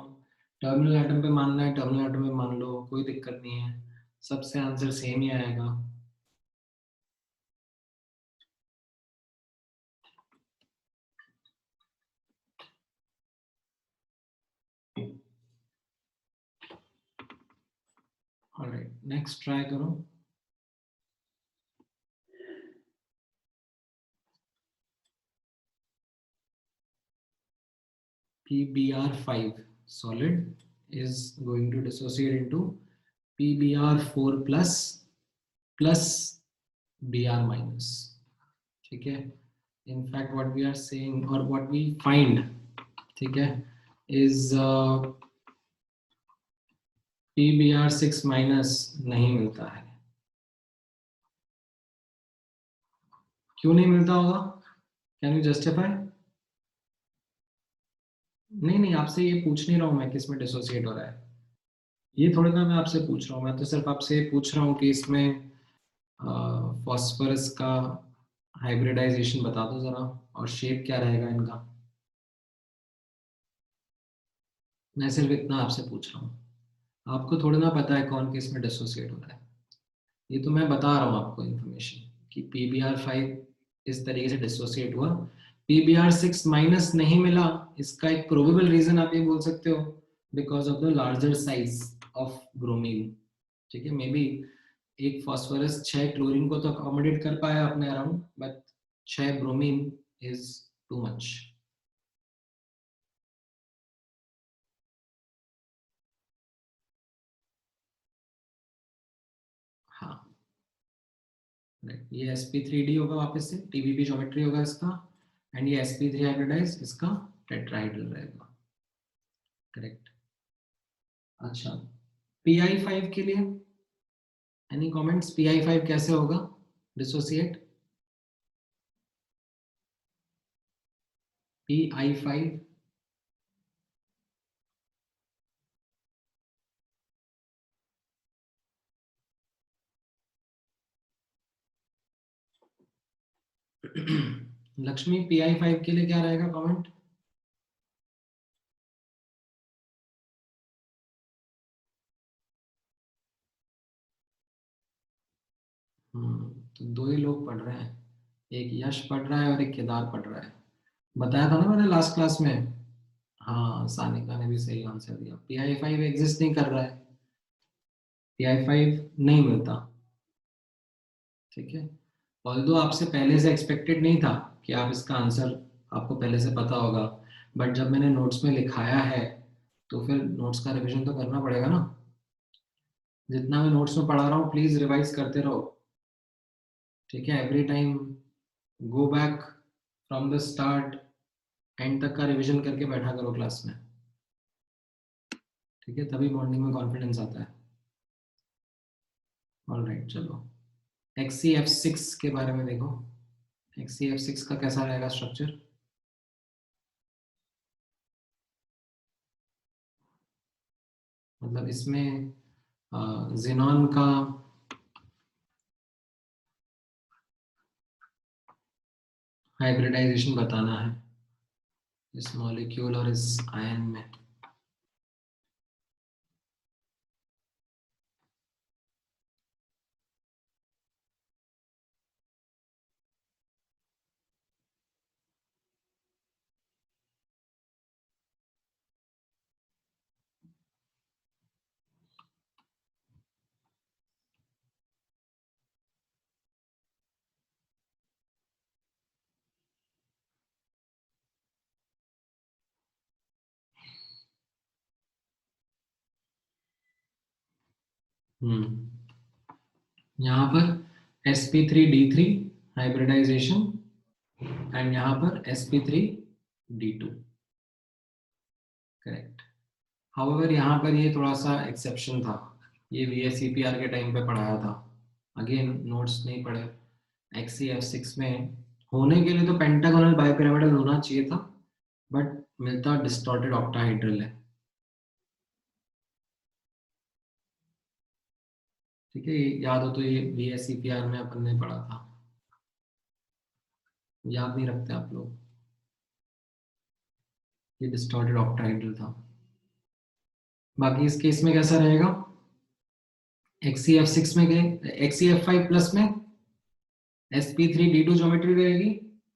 टर्मिनल एटम पे मानना है, टर्मिनल एटम पे मान लो, कोई दिक्कत नहीं है, सबसे आंसर सेम ही आएगा. ऑलराइट, नेक्स्ट ट्राई करो. PBr5 solid is going to dissociate into PBr4 plus Br minus. ठीक है? In fact, what we are saying or what we find, ठीक है, is PBr6 minus नहीं मिलता है. क्यों नहीं मिलता होगा? Can you justify? नहीं, आपसे ये पूछ नहीं रहा हूँ मैं किसमें डिसोसिएट हो रहा है, ये थोड़ी ना मैं आपसे पूछ रहा हूँ. मैं तो सिर्फ आपसे पूछ रहा हूँ कि इसमें फॉस्फोरस का हाइब्रिडाइजेशन बता दो जरा, और शेप क्या रहेगा इनका. मैं सिर्फ इतना आपसे पूछ रहा हूँ, आपको थोड़ी ना पता है कौन किस में डिसोसिएट हो रहा है. ये तो मैं बता रहा हूँ आपको इन्फॉर्मेशन कि PBr5 इस तरीके से डिसोसिएट हुआ. PBr6 माइनस नहीं मिला, इसका एक प्रोबेबल रीजन आप ये बोल सकते हो, because of the larger size of bromine. ठीक है, मे बी एक फॉस्फोरस 6 क्लोरीन को तो अकोमोडेट कर पाया अपने around, but 6 bromine is too much. हाँ ये sp3d होगा, वापस से TBP ज्योमेट्री होगा इसका, एंड ये sp3 हाइब्रिडाइज इसका टेट्राहाइड्रल रहेगा। करेक्ट। अच्छा pi5 के लिए एनी कमेंट्स? pi5 कैसे होगा डिसोसिएट? pi5 लक्ष्मी pi5 के लिए क्या रहेगा कमेंट? तो दो ही लोग पढ़ रहे हैं, एक यश पढ़ रहा है और एक केदार पढ़ रहा है। बताया था ना मैंने लास्ट क्लास में। हाँ सानिका ने भी सही आंसर दिया, pi5 एग्जिस्ट नहीं कर रहा है, pi5 नहीं मिलता। ठीक है, ऑल्दो आपसे पहले से एक्सपेक्टेड नहीं था कि आप इसका आंसर आपको पहले से पता होगा, बट जब मैंने नोट्स में लिखाया है तो फिर नोट्स का रिवीजन तो करना पड़ेगा ना। जितना मैं नोट्स में पढ़ा रहा हूँ प्लीज रिवाइज करते रहो। ठीक है, every time go back from the start, and तक का रिवीजन करके बैठा करो क्लास में। ठीक है, तभी मॉर्निंग में कॉन्फिडेंस आता है। ऑलराइट चलो XCF6 के बारे में देखो। XCF6 का कैसा रहेगा स्ट्रक्चर? मतलब इसमें जेनॉन का हाइब्रिडाइजेशन बताना है इस मॉलिक्यूल और इस आयन में। यहाँ पर sp3d3 हाइब्रिडाइजेशन एंड यहाँ पर sp3d2। करेक्ट। हाउएवर यहाँ पर ये थोड़ा सा एक्सेप्शन था, ये VSEPR के टाइम पे पढ़ाया था, अगेन नोट्स नहीं पढ़े। XCF6 में होने के लिए तो पेंटागोनल बाइपिरामिडल होना चाहिए था, बट मिलता डिस्टॉर्टेड ऑक्टाहाइड्रल है। ठीक है, याद हो तो ये VSEPR में अपन ने पढ़ा था, याद नहीं रखते आप लोग, ये डिस्टॉर्टेड ऑक्टाहाइड्रल था। बाकी इस केस में कैसा रहेगा? XCF6 में गए, XCF5 प्लस में sp3d2 ज्योमेट्री रहेगी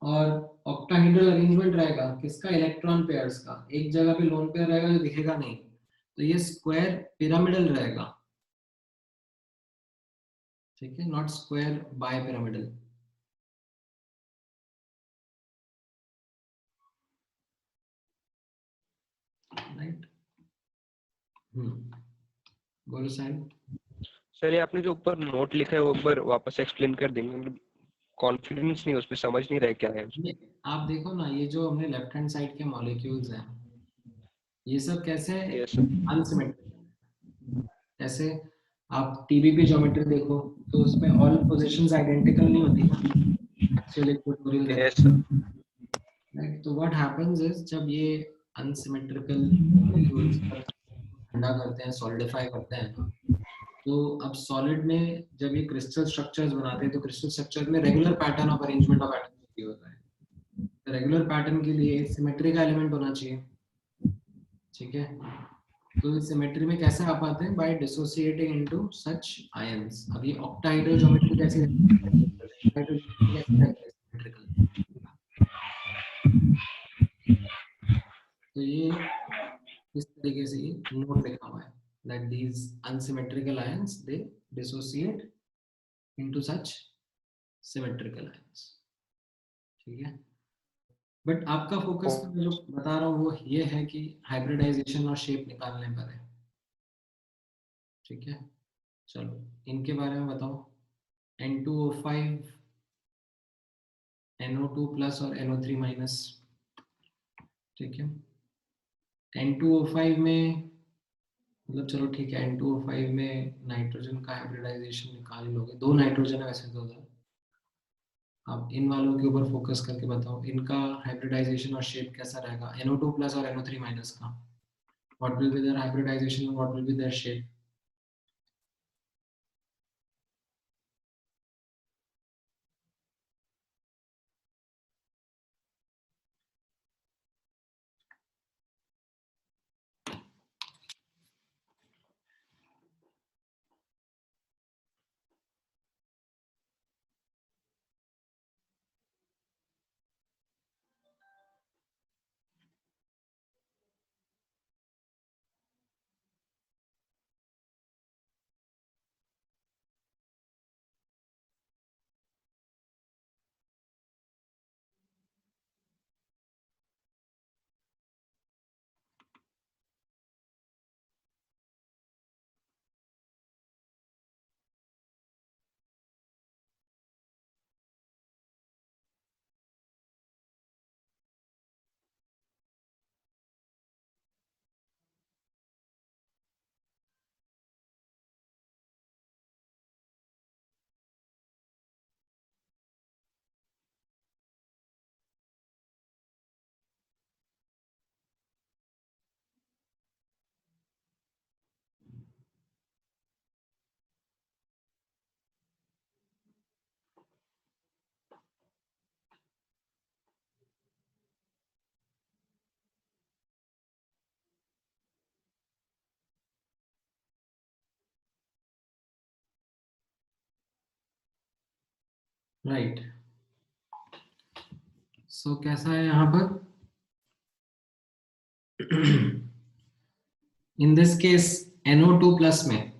और ऑक्टाहेड्रल अरेंजमेंट रहेगा किसका? इलेक्ट्रॉन पेयर्स का। एक जगह पे लोन पेयर रहेगा जो दिखेगा नहीं, तो ये स्क्वायर पिरामिडल रहेगा। ठीक है, not square by pyramidal. Right. बोलो साहिब। सर ये आपने जो ऊपर नोट लिखा है वो एक बार वापस एक्सप्लेन कर देंगे? कॉन्फिडेंस नहीं, उस पे समझ नहीं रहा क्या है। आप देखो ना, ये जो हमने लेफ्ट हैंड साइड के मॉलिक्यूल्स हैं, ये सब कैसे यस अनसिमेट्रिक। जैसे आप TBP ज्योमेट्री देखो तो उसमें ऑल पोजीशंस आइडेंटिकल नहीं होती ना एक्चुअली इक्वेटोरियल रहता यस है। तो व्हाट हैपेंस इज जब ये अनसिमेट्रिकल मॉलिक्यूल्स ठंडा करते हैं, सॉलिडिफाई करते हैं ना, तो अब सॉलिड में जब ये क्रिस्टल स्ट्रक्चर्स बनाते हैं तो क्रिस्टल स्ट्रक्चर में regular pattern of arrangement of atoms होता है। रेगुलर पैटर्न के लिए सिमेट्री का एलिमेंट होना चाहिए। ठीक है, तो इस सिमेट्री में कैसे आ पाते हैं? By dissociating into such ions. अब ये ऑक्टाहाइड्रल ज्योमेट्री कैसी है? तो ये इस तरीके से ये नोट लिखा हुआ है that these unsymmetrical ions they dissociate into such symmetrical ions. ठीक है, बट आपका फोकस मैं जो बता रहा हूँ वो ये है कि हाइब्रिडाइजेशन और शेप निकालने पर है। ठीक है, चलो इनके बारे में बताओ। N2O5, NO2 प्लस और NO3 माइनस। ठीक है, N2O5 में मतलब चलो ठीक है, N2O5 में नाइट्रोजन का हाइब्रिडाइजेशन निकाल लोगे, 2 नाइट्रोजन है वैसे तो उधर। अब इन वालों के ऊपर फोकस करके बताओ इनका हाइब्रिडाइजेशन और शेप कैसा रहेगा, NO2 प्लस और NO3 माइनस का। What will be their hybridization and what will be their shape? Right. So कैसा है यहाँ पर? In this case NO2 plus में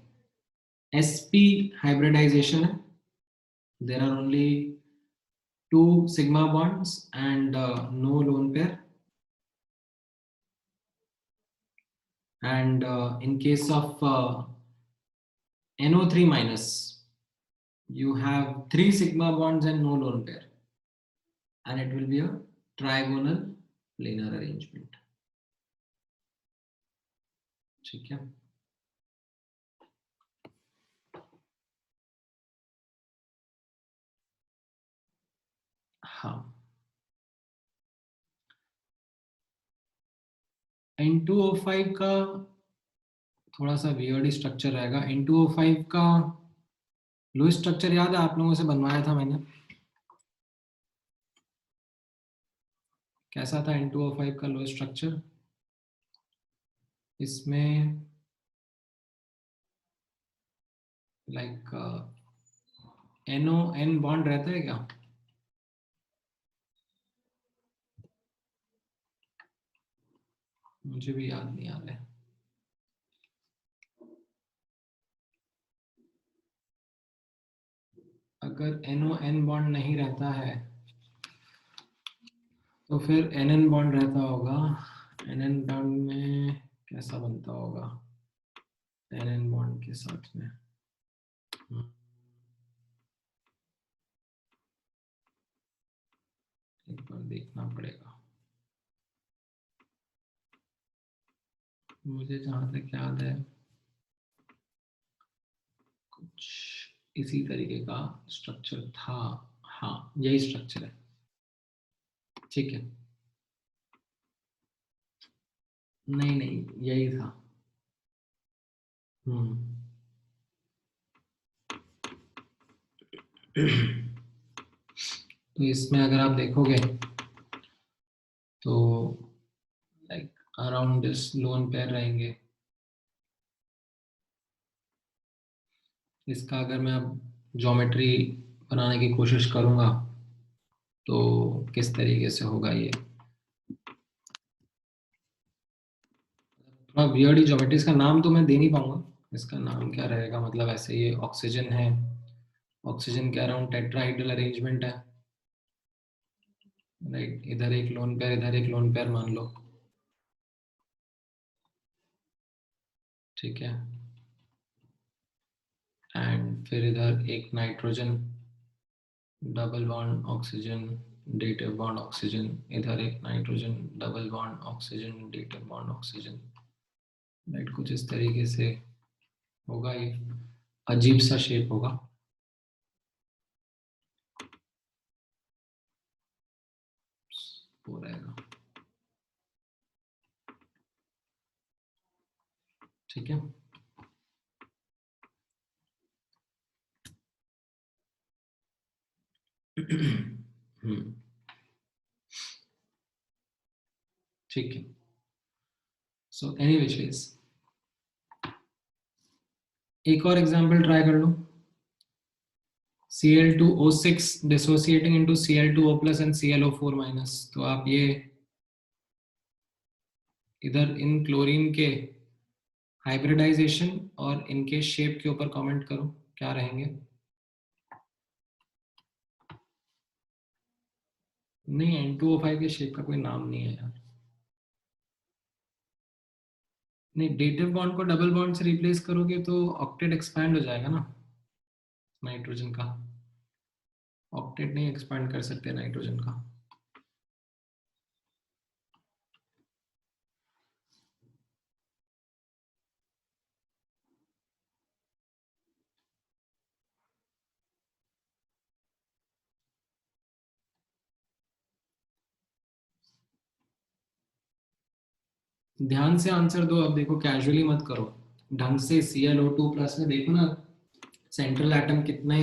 sp hybridization है. There are only 2 sigma bonds and no lone pair. And in case of NO3 minus, you have 3 sigma bonds and no lone pair, and it will be a trigonal planar arrangement. ठीक है, हाँ। N2O5 का थोड़ा सा weird structure रहेगा। N2O5 का लो structure याद है आप लोगों से बनवाया था मैंने, कैसा था N2O5 का लो स्ट्रक्चर? इसमें लाइक NO-N बॉन्ड रहता है क्या? मुझे भी याद नहीं आ रहा है। अगर NO-N बॉन्ड नहीं रहता है तो फिर NN बॉन्ड रहता होगा। NN बॉन्ड में कैसा बनता होगा NN बॉन्ड के साथ में? एक बार देखना पड़ेगा। मुझे जहां तक याद है कुछ इसी तरीके का स्ट्रक्चर था। हाँ, यही स्ट्रक्चर है। ठीक है, नहीं नहीं यही था। तो इसमें अगर आप देखोगे तो like around this lone pair रहेंगे। इसका अगर मैं अब ज्योमेट्री बनाने की कोशिश करूंगा तो किस तरीके से होगा ये? थोड़ा वियर्ड ही ज्योमेट्री, इसका नाम तो मैं दे नहीं पाऊंगा। इसका नाम क्या रहेगा? मतलब ऐसे ये ऑक्सीजन है ऑक्सीजन के अराउंड टेट्राहाइड्रल अरेंजमेंट है, राइट। इधर एक लोन पेयर, इधर एक लोन पेयर मान लो, ठीक है। एंड फिर इधर एक nitrogen, double bond oxygen, dative bond oxygen, इधर एक nitrogen, double bond oxygen, dative bond oxygen, right. कुछ इस तरीके से होगा, ये अजीब सा शेप होगा। वो रहेगा, ठीक है। ठीक है। सो एनीवेज एक और एग्जांपल ट्राई कर लो। Cl2O6 dissociating into Cl2O plus and ClO4 minus. तो आप ये इधर इन क्लोरीन के हाइब्रिडाइजेशन और इनके शेप के ऊपर कमेंट करो, क्या रहेंगे। नहीं, N2O5 के शेप का कोई नाम नहीं है यार। नहीं, डेटिव बॉन्ड को डबल बॉन्ड से रिप्लेस करोगे तो ऑक्टेट एक्सपैंड हो जाएगा ना नाइट्रोजन का। ऑक्टेट नहीं एक्सपैंड कर सकते नाइट्रोजन का। ध्यान से आंसर दो। अब देखो, कैजुअली मत करो, ढंग से। ClO2 प्लस में देखो ना सेंट्रल एटम कितने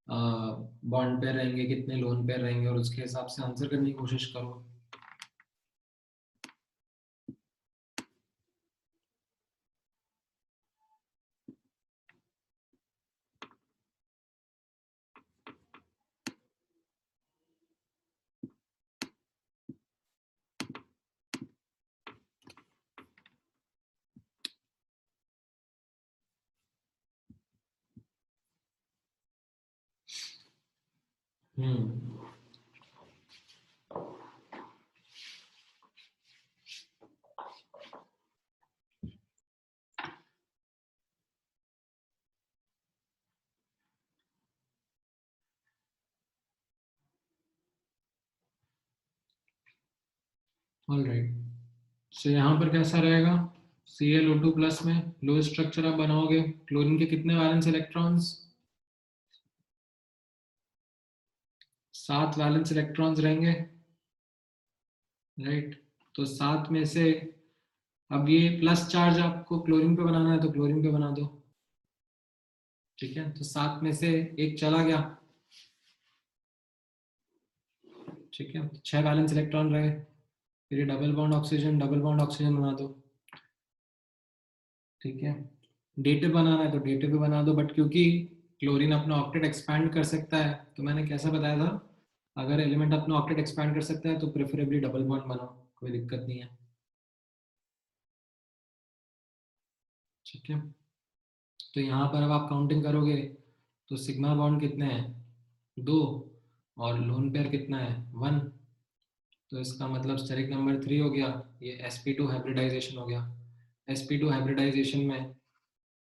बॉन्ड पेयर रहेंगे, कितने लोन पेयर रहेंगे, और उसके हिसाब से आंसर करने की कोशिश करो। ऑलराइट, सो यहाँ पर कैसा रहेगा। ClO2 प्लस में लो स्ट्रक्चर आप बनाओगे, क्लोरीन के कितने वैलेंस इलेक्ट्रॉन्स, 7 वैलेंस इलेक्ट्रॉन्स रहेंगे, राइट। तो 7 में से अब ये प्लस चार्ज आपको क्लोरीन पे बनाना है तो क्लोरीन पे बना दो, ठीक है। तो 7 में से एक चला गया, ठीक है। 6 वैलेंस इलेक्ट्रॉन रहे। फिर ये double bond oxygen, double bond oxygen बना दो, ठीक है। डेटिव बनाना है तो डेटिव भी बना दो, बट क्योंकि क्लोरीन अपना ऑक्टेट एक्सपैंड कर सकता है, तो मैंने कैसा बताया था, अगर एलिमेंट अपना ऑक्टेट एक्सपैंड कर सकता है तो प्रेफरेबली डबल बॉन्ड बनाओ, कोई दिक्कत नहीं है, ठीक है। तो यहाँ पर अब आप काउंटिंग करोगे तो सिग्मा बॉन्ड कितने हैं, 2, और लोन पेयर कितना है, 1। तो इसका मतलब स्टेरिक नंबर 3 हो गया। ये sp2 हाइब्रिडाइजेशन हो गया। sp2 हाइब्रिडाइजेशन में,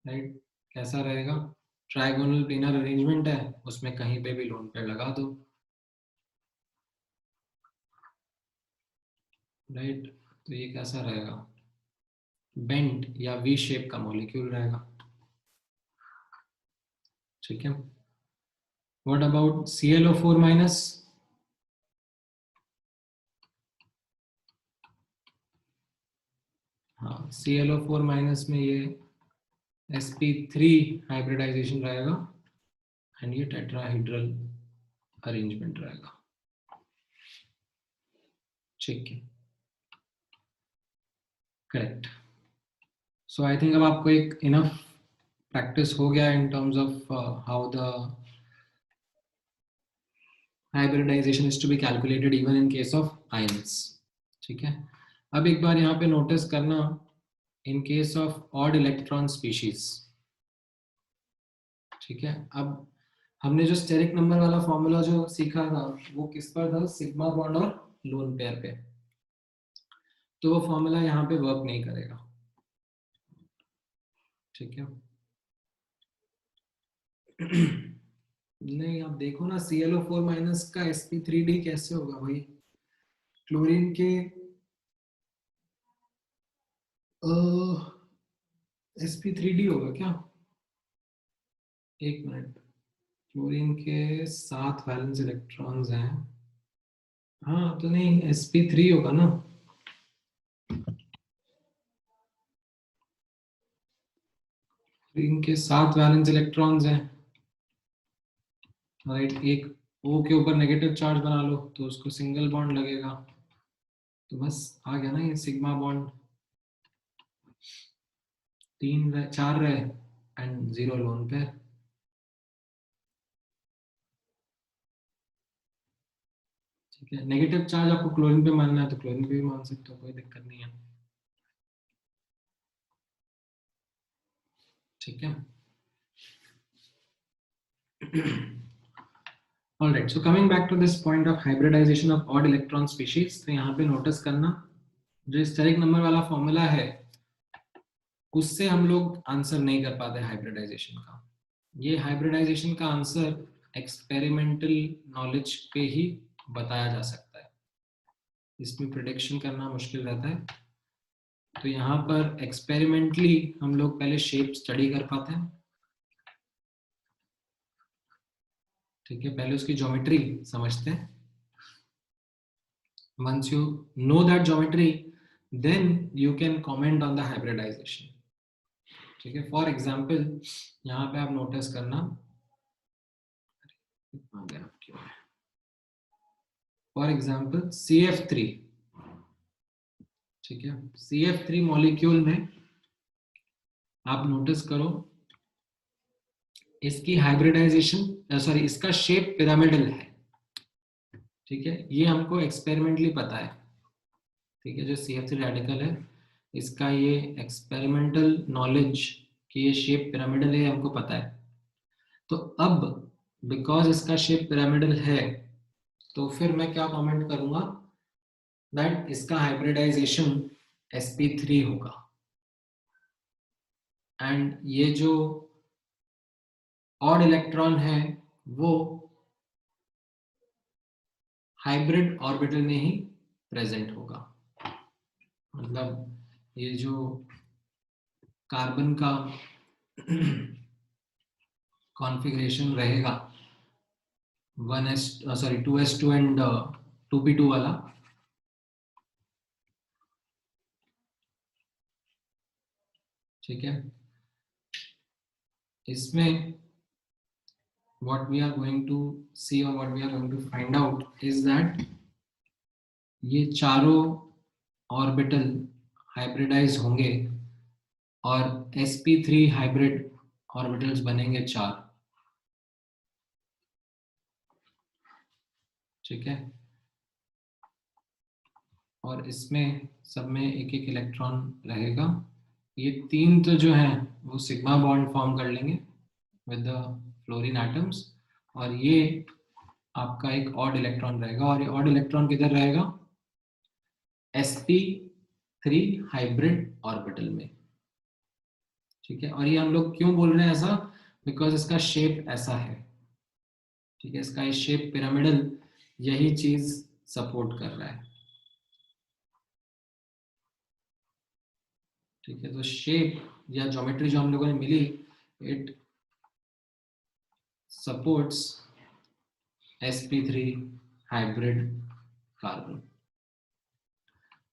राइट, कैसा रहेगा, ट्राइगोनल प्लेनर अरेंजमेंट है, उसमें कहीं पे भी लोन पेयर लगा दो, राइट। तो ये कैसा रहेगा, बेंट या वी शेप का मॉलिक्यूल रहेगा, ठीक है। व्हाट अबाउट ClO4 माइनस, हाँ, ClO4 माइनस में ये sp3 हाइब्रिडाइजेशन रहेगा एंड ये टेट्राहाइड्रल अरेंजमेंट रहेगा, ठीक है, करेक्ट। सो आई थिंक अब आपको एक इनफ प्रैक्टिस हो गया in terms of how the hybridization is to be calculated even in case of ions, ठीक है। अब एक बार यहाँ पे नोटिस करना, in case of odd electron species, ठीक है। अब हमने जो स्टेरिक नंबर वाला फॉर्मूला जो सीखा था वो किस पर था, सिग्मा बॉन्ड और लोन पेयर पे, तो वो फॉर्मूला यहाँ पे वर्क नहीं करेगा, ठीक है। नहीं, आप देखो ना ClO4 माइनस का sp3d कैसे होगा भाई, क्लोरीन के sp3d होगा क्या, एक मिनट, क्लोरीन के 7 वैलेंस इलेक्ट्रॉन्स हैं, हाँ तो नहीं sp3 होगा ना, क्लोरीन के 7 वैलेंस इलेक्ट्रॉन्स हैं, राइट, एक O के ऊपर नेगेटिव चार्ज बना लो तो उसको सिंगल बॉन्ड लगेगा, तो बस आ गया ना ये सिग्मा बॉन्ड, 4 रहे एंड 0 लोन पे, ठीक है। नेगेटिव चार्ज आपको क्लोरीन पे मानना है तो क्लोरीन पे भी मान सकते हो, कोई दिक्कत नहीं है, ठीक है। All right, so coming back to this point of hybridization of odd electron species, तो यहाँ पे नोटिस करना जो स्टेरिक नंबर वाला फॉर्मूला है उससे हम लोग आंसर नहीं कर पाते हाइब्रिडाइजेशन का, ये हाइब्रिडाइजेशन का आंसर एक्सपेरिमेंटल नॉलेज पे ही बताया जा सकता है, इसमें प्रिडिक्शन करना मुश्किल रहता है, तो यहाँ पर एक्सपेरिमेंटली हम लोग पहले शेप स्टडी कर पाते हैं, ठीक है, पहले उसकी ज्योमेट्री समझते हैं, once you know that geometry then you can comment on the hybridization, ठीक है। फॉर एग्जाम्पल यहाँ पे आप नोटिस करना, फॉर एग्जाम्पल CF3, ठीक है, CF3 मॉलिक्यूल में आप नोटिस करो इसकी हाइब्रिडाइजेशन सॉरी इसका शेप पिरामिडल है, ठीक है, ये हमको एक्सपेरिमेंटली पता है, ठीक है, जो CF3 रेडिकल है इसका ये एक्सपेरिमेंटल नॉलेज कि ये शेप पिरामिडल है हमको पता है, तो अब बिकॉज इसका शेप पिरामिडल है तो फिर मैं क्या कमेंट करूंगा दैट इसका हाइब्रिडाइजेशन sp3 होगा, एंड ये जो ऑड इलेक्ट्रॉन है वो हाइब्रिड ऑर्बिटल में ही प्रेजेंट होगा, मतलब ये जो कार्बन का कॉन्फ़िगरेशन रहेगा 2s2 एंड 2p2 वाला, ठीक है, इसमें what we are going to see or what we are going to find out is that ये चारों ऑर्बिटल हाइब्रिडाइज होंगे और sp3 हाइब्रिड ऑर्बिटल्स बनेंगे 4, ठीक है, और इसमें सब में एक एक इलेक्ट्रॉन रहेगा, ये 3 तो जो हैं वो सिग्मा बॉन्ड फॉर्म कर लेंगे विद द फ्लोरीन एटम्स, और ये आपका एक ऑड इलेक्ट्रॉन रहेगा, और ये ऑड इलेक्ट्रॉन किधर रहेगा, sp3 हाइब्रिड ऑर्बिटल में, ठीक है, और ये हम लोग क्यों बोल रहे हैं ऐसा, बिकॉज इसका शेप ऐसा है, ठीक है, इसका ये शेप पिरामिडल यही चीज सपोर्ट कर रहा है, ठीक है, तो शेप या ज्योमेट्री जो हम लोगों ने मिली it supports sp3 hybrid carbon.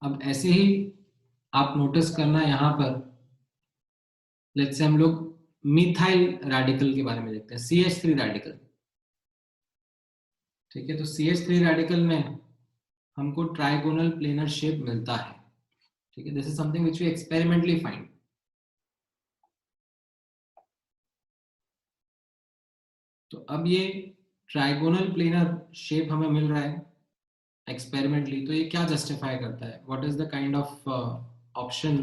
अब ऐसे ही आप नोटिस करना यहाँ पर, लेट्स से हम लोग मिथाइल रेडिकल के बारे में देखते हैं, CH3 रेडिकल, ठीक है, तो CH3 रेडिकल में हमको ट्राइगोनल प्लेनर शेप मिलता है, ठीक है, this is something which we experimentally find, तो अब ये ट्राइगोनल प्लेनर शेप हमें मिल रहा है एक्सपेरिमेंटली, तो ये क्या जस्टिफाई करता है, what is the kind of option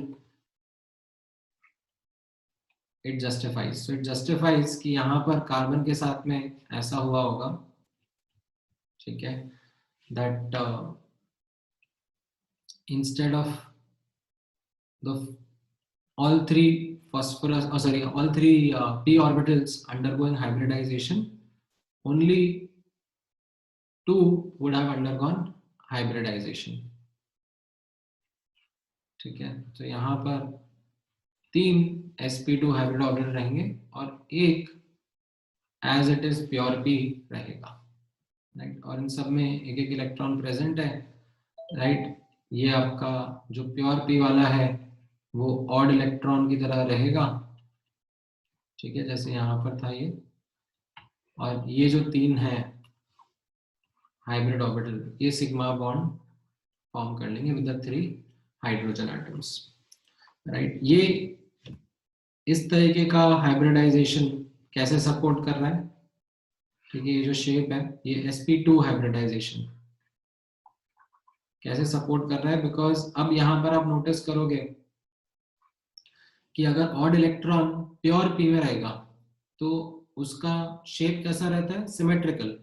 it justifies, so it justifies कि यहाँ पर कार्बन के साथ में ऐसा हुआ होगा, ठीक है, that instead of the all three phosphorus, all three p orbitals undergoing hybridization, only two would have undergone hybridization, ठीक है। तो यहाँ पर 3 sp2 हाइब्रिड ऑर्बिटल रहेंगे और एक as it is pure p रहेगा, राइट। और इन सब में एक एक इलेक्ट्रॉन प्रेजेंट है, राइट। ये आपका जो प्योर p वाला है वो ऑड इलेक्ट्रॉन की तरह रहेगा, ठीक है, जैसे यहाँ पर था ये। और ये जो 3 है हाइब्रिड ऑर्बिटल, ये सिग्मा बॉन्ड फॉर्म कर लेंगे with the 3 hydrogen atoms, right. ये इस तरीके का हाइब्रिडाइजेशन कैसे सपोर्ट कर रहा है, ठीक है। ये जो शेप है ये sp2 हाइब्रिडाइजेशन कैसे सपोर्ट कर रहा है, बिकॉज अब यहाँ पर आप नोटिस करोगे कि अगर ऑड इलेक्ट्रॉन प्योर p में रहेगा तो उसका शेप कैसा रहता है, सिमेट्रिकल,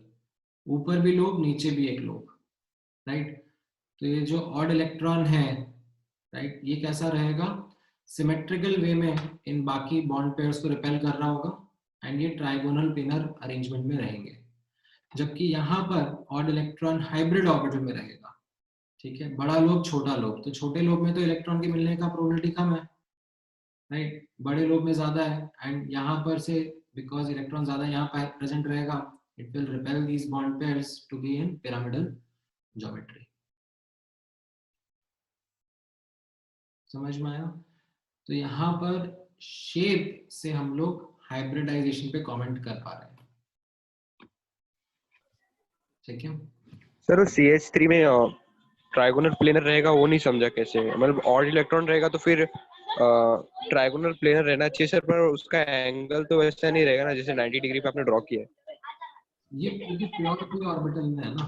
ऊपर भी लोब नीचे भी एक लोब, राइट। तो ये जो ऑड इलेक्ट्रॉन है, राइट, ये कैसा रहेगा, सिमेट्रिकल वे में इन बाकी बॉन्ड पेयर्स को रिपेल कर रहा होगा एंड ये ट्राइगोनल पिनर अरेंजमेंट में रहेंगे। जबकि यहाँ पर ऑड इलेक्ट्रॉन हाइब्रिड ऑर्बिटल में रहेगा, ठीक है, बड़ा लोब छोटा लोब। तो छोटे लोब में तो इलेक्ट्रॉन के मिलने का प्रोबेबिलिटी कम है, राइट, बड़े लोब में ज्यादा है। एंड यहाँ पर से बिकॉज इलेक्ट्रॉन ज्यादा यहाँ पर प्रेजेंट रहेगा, it will repel these bond pairs to be in pyramidal geometry. समझ में आया? तो यहाँ पर शेप से हम लोग हाइब्रिडाइजेशन पे कमेंट कर पा रहे हैं, ठीक है। सर CH3 में ट्राइगोनल प्लेनर रहेगा, वो नहीं समझा कैसे, मतलब ऑड इलेक्ट्रॉन रहेगा तो फिर ट्राइगोनल प्लेनर रहना चाहिए सर, पर उसका एंगल तो वैसा नहीं रहेगा ना जैसे 90 डिग्री पे आपने ड्रॉ किया है। ये क्योंकि प्योर p ऑर्बिटल में है ना,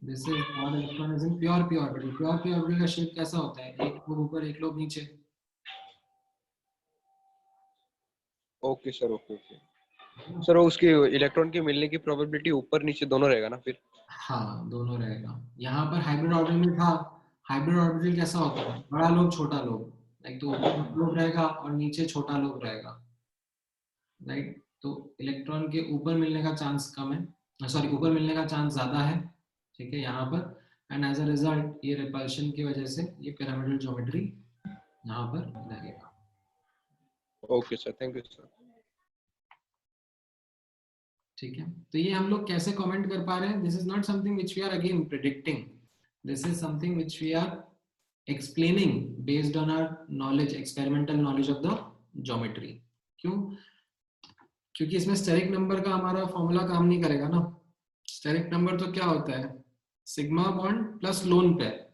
जैसे odd electron is in pure p orbital. Pure p orbital का शेप कैसा होता है, एक लोब ऊपर एक लोब नीचे। Okay sir, okay okay sir. उसकी इलेक्ट्रॉन के मिलने की प्रोबेबिलिटी ऊपर नीचे दोनों रहेगा ना फिर? हाँ, दोनों रहेगा। यहाँ पर हाइब्रिड ऑर्बिटल में था, हाइब्रिड ऑर्बिटल कैसा होता है, बड़ा लोब छोटा लोब, लाइक तो ऊपर बड़ा लोब रहेगा और नीचे छोटा लोब रहेगा, राइट। तो इलेक्ट्रॉन के ऊपर मिलने का चांस कम है, सॉरी ऊपर मिलने का चांस ज्यादा है, ठीक है, यहाँ पर। एंड एज अ रिजल्ट ये रिपल्शन की वजह से ये पिरामिडल ज्योमेट्री यहाँ पर रहेगा। Okay sir, thank you sir. ठीक है, तो ये हम लोग कैसे कमेंट कर पा रहे हैं, this is not something which we are again predicting, this is something which we are explaining based on our knowledge, experimental knowledge of the geometry. क्यों? क्योंकि इसमें स्टेरिक नंबर का हमारा फॉर्मूला काम नहीं करेगा ना। स्टेरिक नंबर तो क्या होता है, sigma bond plus lone pair.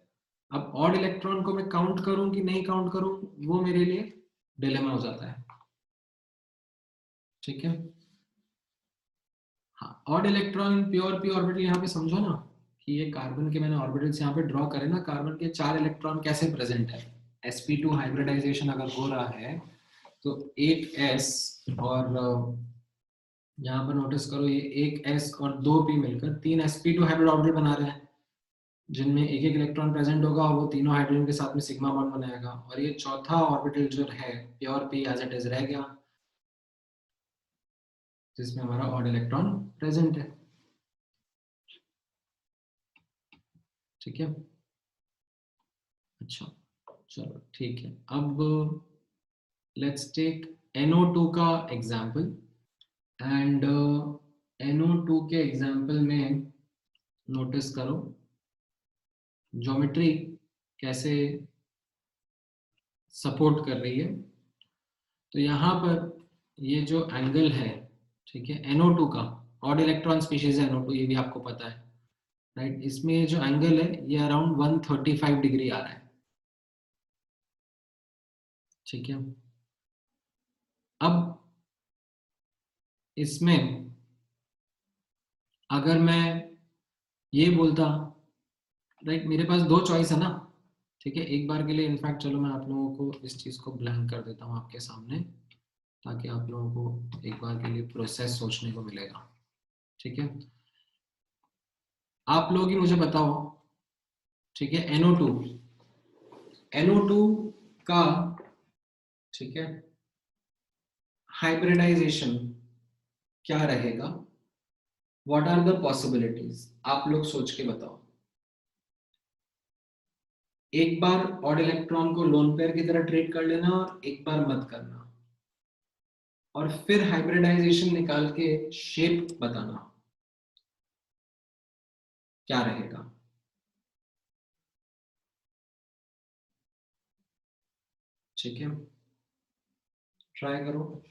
अब ऑड इलेक्ट्रॉन को मैं काउंट करूं कि नहीं काउंट करूं, वो मेरे लिए डिलेमा हो जाता है, ठीक है। हाँ, odd electron pure p orbital यहाँ पे समझो ना कि ये कार्बन के मैंने ऑर्बिटल्स यहाँ पे ड्रॉ करे ना, कार्बन के 4 इलेक्ट्रॉन कैसे प्रेजेंट है। sp2 हाइब्रिडाइजेशन अगर हो रहा है तो एक s और यहाँ पर नोटिस करो ये एक s और 2 p मिलकर 3 sp2 हाइब्रिड ऑर्बिटल बना रहे हैं, जिनमें एक एक इलेक्ट्रॉन प्रेजेंट होगा और वो तीनों हाइड्रोजन के साथ में सिग्मा बॉन्ड बनाएगा। और ये चौथा ऑर्बिटल जो है pure p as it is रह गया, जिसमें हमारा ऑड इलेक्ट्रॉन प्रेजेंट है, ठीक है। अच्छा, चलो ठीक है। अब लेट्स टेक NO2 का एग्जाम्पल। एंड NO2 के एग्जाम्पल में नोटिस करो ज्योमेट्री कैसे सपोर्ट कर रही है। तो यहाँ पर ये जो एंगल है, ठीक है, NO2 का ऑड इलेक्ट्रॉन स्पीशीज है NO2, ये भी आपको पता है, राइट। इसमें ये जो एंगल है ये अराउंड 135 डिग्री आ रहा है, ठीक है। अब इसमें अगर मैं ये बोलता, राइट, मेरे पास दो चॉइस है ना, ठीक है, एक बार के लिए इनफैक्ट चलो मैं आप लोगों को इस चीज को ब्लैंक कर देता हूँ आपके सामने, ताकि आप लोगों को एक बार के लिए प्रोसेस सोचने को मिलेगा। ठीक है, आप लोग ही मुझे बताओ, ठीक है, NO2 का, ठीक है, हाइब्रिडाइजेशन क्या रहेगा, व्हाट आर द पॉसिबिलिटीज, आप लोग सोच के बताओ। एक बार ऑड इलेक्ट्रॉन को लोन पेयर की तरह ट्रीट कर लेना और एक बार मत करना, और फिर हाइब्रिडाइजेशन निकाल के शेप बताना क्या रहेगा। ठीक है, ट्राई करो।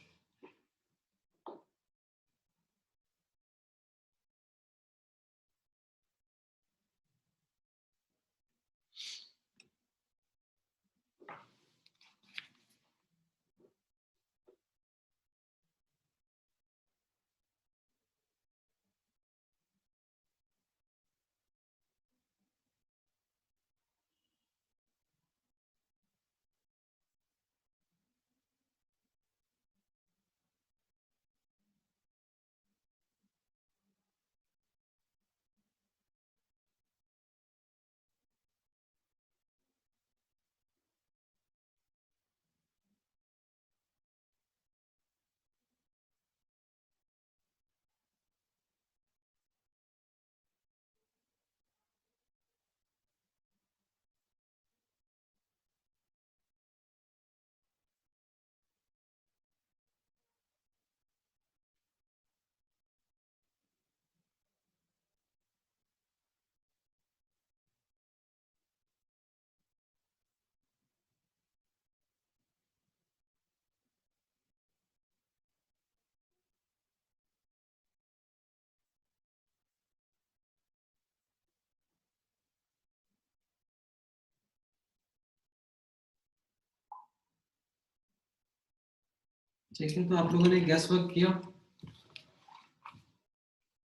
ठीक है, तो आप लोगों ने गैस वर्क किया,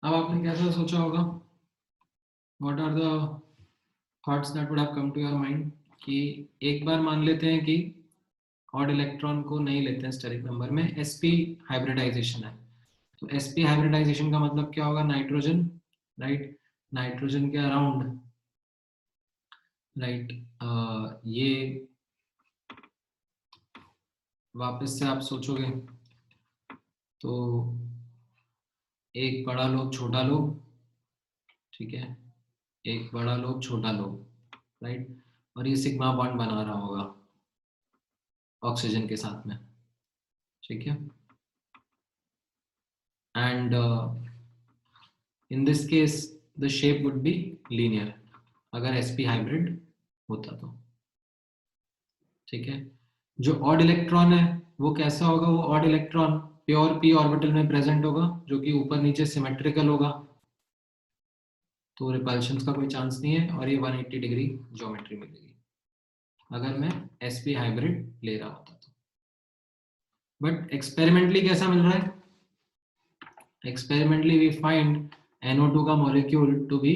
अब आपने कैसा सोचा होगा, what are the thoughts that would have come to your mind, कि एक बार मान लेते हैं कि ऑड इलेक्ट्रॉन को नहीं लेते हैं स्टेरिक नंबर में, sp हाइब्रिडाइजेशन है, तो sp हाइब्रिडाइजेशन का मतलब क्या होगा, नाइट्रोजन, राइट, नाइट्रोजन के अराउंड, राइट, ये वापस से आप सोचोगे तो एक बड़ा लोब छोटा लोब, ठीक है, एक बड़ा लोब छोटा लोब, राइट, और ये सिग्मा बॉन्ड बना रहा होगा ऑक्सीजन के साथ में, ठीक है, and in this case the shape would be linear अगर sp हाइब्रिड होता तो, ठीक है। जो ऑड इलेक्ट्रॉन है वो कैसा होगा, वो odd electron pure p orbital में प्रेजेंट होगा, जो कि ऊपर नीचे सिमेट्रिकल होगा, तो रिपल्शन का कोई चांस नहीं है, और ये 180 डिग्री ज्योमेट्री मिलेगी अगर मैं sp हाइब्रिड ले रहा होता तो। बट एक्सपेरिमेंटली कैसा मिल रहा है, एक्सपेरिमेंटली वी फाइंड NO2 का molecule to be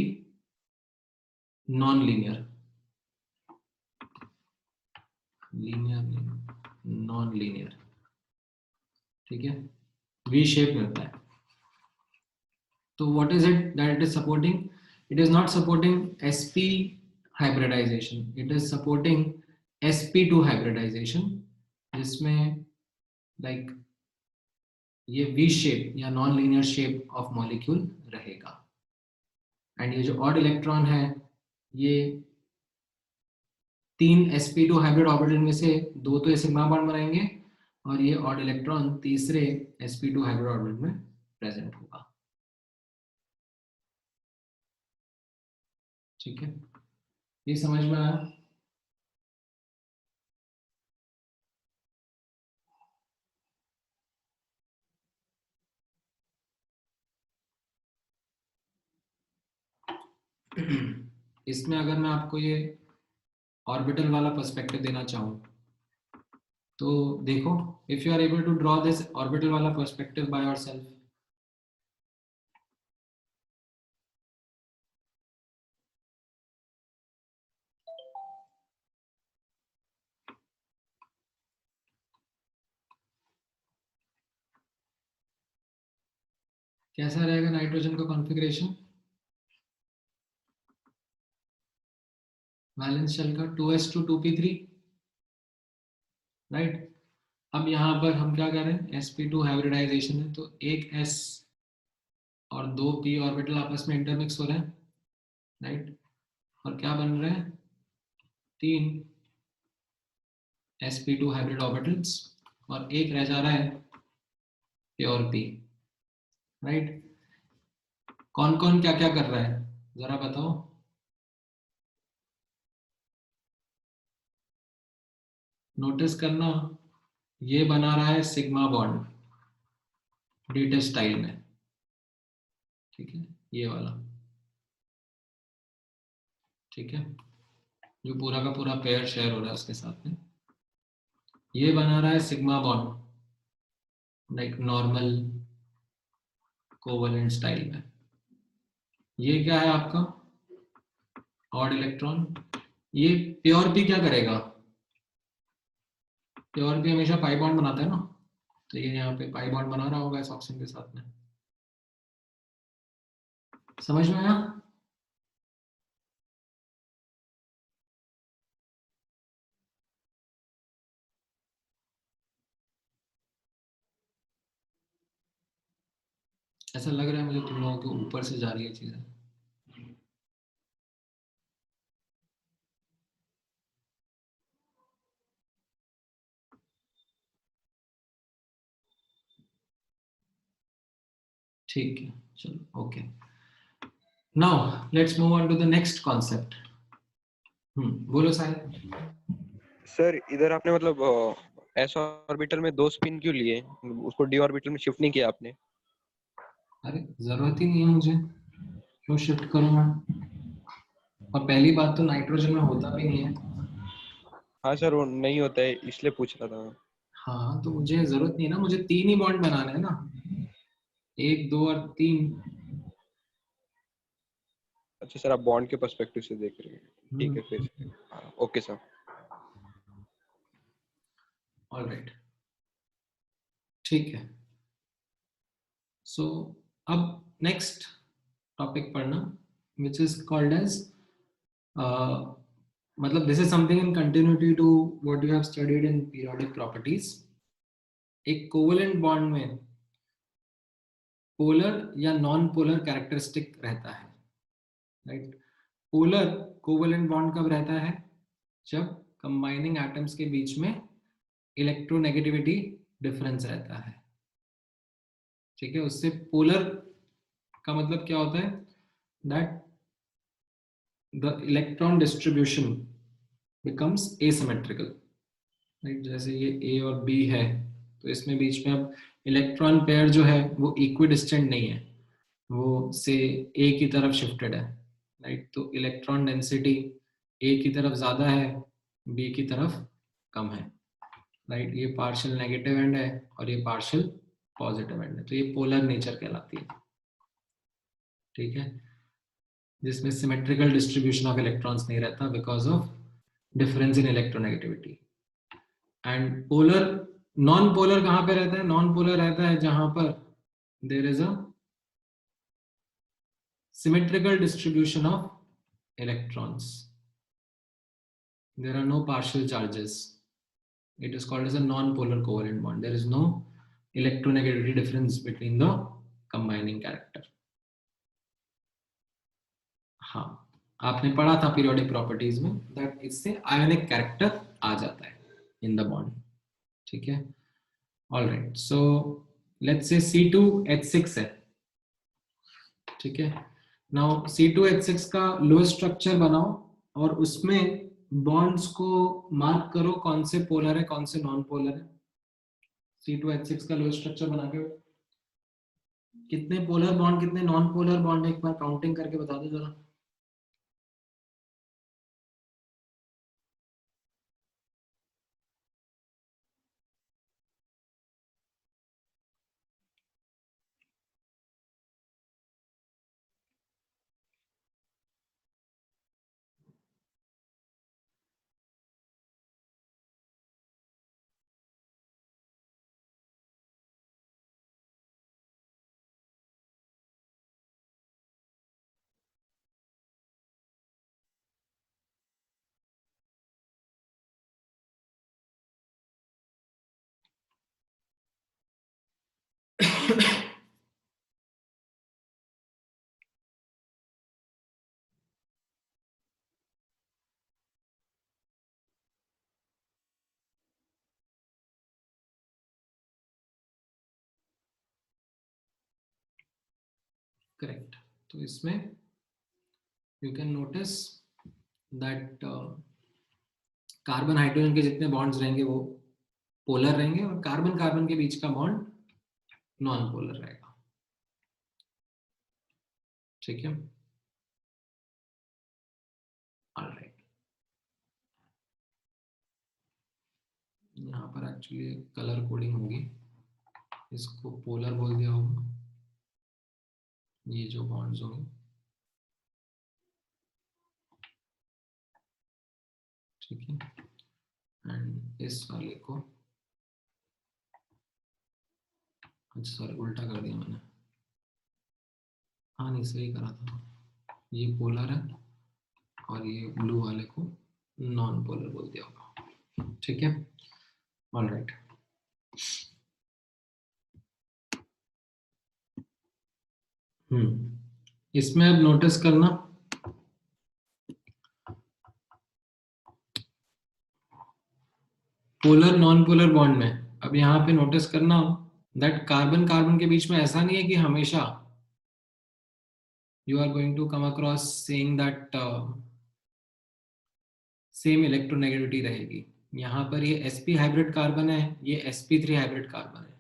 non linear, non linear, ठीक है, वी शेप मिलता है। तो what is it that it is supporting, it is not supporting sp hybridization, it is supporting sp2 hybridization, जिसमें like ये V shape या non linear shape of molecule रहेगा, and ये जो ऑड इलेक्ट्रॉन है ये 3 sp2 हाइब्रिड ऑर्बिटल में से 2 तो सिग्मा बॉन्ड बनाएंगे, और ये ऑड इलेक्ट्रॉन तीसरे sp2 हाइब्रिड ऑर्बिटल में प्रेजेंट होगा, ठीक है, ये समझ में आया। इसमें अगर मैं आपको ये ऑर्बिटल वाला पर्सपेक्टिव देना चाहूँ तो देखो, if you are able to draw this orbital वाला पर्सपेक्टिव बाय योरसेल्फ, कैसा रहेगा नाइट्रोजन का कॉन्फ़िगरेशन? वैलेंस शेल का 2s2 2p3, राइट। अब यहाँ पर हम क्या कर रहे हैं, sp2 हाइब्रिडाइजेशन है, तो एक s और दो p ऑर्बिटल आपस में इंटरमिक्स हो रहे हैं, राइट। और क्या बन रहे हैं, 3 sp2 हाइब्रिड ऑर्बिटल्स, और एक रह जा रहा है प्योर p, राइट। कौन कौन क्या क्या कर रहा है जरा बताओ। नोटिस करना, ये बना रहा है सिग्मा बॉन्ड डेटा स्टाइल में, ठीक है, ये वाला, ठीक है, जो पूरा का पूरा पेयर शेयर हो रहा है उसके साथ में, ये बना रहा है sigma bond like normal covalent style में। ये क्या है आपका ऑड इलेक्ट्रॉन। ये प्योर पी क्या करेगा, प्योर पी हमेशा पाई बॉन्ड बनाता है ना, तो ये यहाँ पे पाई बॉन्ड बना रहा होगा इस ऑक्सीजन के साथ में। समझ में आया? ऐसा लग रहा है मुझे तुम लोगों के ऊपर से जा रही है चीजें। ठीक है, चलो okay. Now let's move on to the next concept. बोलो साहिल। सर इधर आपने मतलब एस ऑर्बिटल में 2 स्पिन क्यों लिए, उसको डी ऑर्बिटल में शिफ्ट नहीं किया आपने? अरे जरूरत ही नहीं है मुझे, क्यों शिफ्ट करूं मैं? और पहली बात तो नाइट्रोजन में होता भी नहीं है। हाँ सर, वो नहीं होता है इसलिए पूछ रहा था मैं। हाँ तो मुझे जरूरत नहीं है ना, मुझे 3 ही बॉन्ड बनाने हैं ना, 1 2 और 3। अच्छा सर, आप बॉन्ड के पर्सपेक्टिव से देख रहे हैं, ठीक है फिर। Okay sir. ऑलराइट, ठीक है। सो अब नेक्स्ट टॉपिक पढ़ना, विच इज कॉल्ड एज, मतलब this is something in continuity to what you have studied in periodic properties. एक कोवेलेंट बॉन्ड में पोलर या नॉन पोलर कैरेक्टरिस्टिक रहता है, राइट। पोलर कोवेलेंट बॉन्ड कब रहता है, जब कंबाइनिंग एटम्स के बीच में इलेक्ट्रोनेगेटिविटी डिफरेंस रहता है, ठीक है। उससे पोलर का मतलब क्या होता है, that the electron distribution becomes asymmetrical, right. जैसे ये ए और बी है, तो इसमें बीच में अब इलेक्ट्रॉन पेयर जो है वो इक्विडिस्टेंट नहीं है, वो से ए की तरफ शिफ्टेड है, राइट। तो इलेक्ट्रॉन डेंसिटी ए की तरफ ज्यादा है, बी की तरफ कम है, राइट। ये पार्शियल नेगेटिव एंड है और ये पार्शियल पॉजिटिव एंड है, तो ये पोलर नेचर कहलाती है, ठीक है, जिसमें सिमेट्रिकल डिस्ट्रीब्यूशन ऑफ इलेक्ट्रॉन्स नहीं रहता because of difference in electronegativity. And polar, non polar कहां पे रहता है, नॉन पोलर रहता है जहां पर there is a symmetrical distribution of electrons, there are no partial charges, it is called as a non-polar covalent bond, there is no electronegativity difference between the combining character। हाँ, आपने पढ़ा था periodic properties में that इससे ionic character आ जाता है in the bond, ठीक है। Alright, so let's say C2H6 है, ठीक है। नाउ C2H6 का लो स्ट्रक्चर बनाओ और उसमें बॉन्ड्स को मार्क करो, कौन से पोलर है कौन से नॉन पोलर है। C2H6 का लो स्ट्रक्चर बना के कितने पोलर बॉन्ड कितने नॉन पोलर बॉन्ड, एक बार काउंटिंग करके बता दो जरा। करेक्ट। तो इसमें you can notice that carbon hydrogen के जितने बॉन्ड्स रहेंगे वो पोलर रहेंगे और कार्बन कार्बन के बीच का बॉन्ड नॉन पोलर रहेगा। ठीक है, ऑलराइट। यहाँ पर एक्चुअली कलर कोडिंग होगी, इसको पोलर बोल दिया होगा ये जो बॉन्ड्स होंगे। ठीक है, एंड इस वाले को, अच्छा सॉरी उल्टा कर दिया मैंने, हाँ नहीं सही करा था, ये पोलर है और ये ब्लू वाले को नॉन पोलर बोल दिया होगा। ठीक है, ऑलराइट। इसमें अब नोटिस करना पोलर नॉन पोलर बॉन्ड में, अब यहाँ पे नोटिस करना दैट कार्बन कार्बन के बीच में ऐसा नहीं है कि हमेशा you are going to come across saying that same electronegativity रहेगी। यहाँ पर ये sp हाइब्रिड कार्बन है, ये sp3 हाइब्रिड कार्बन है,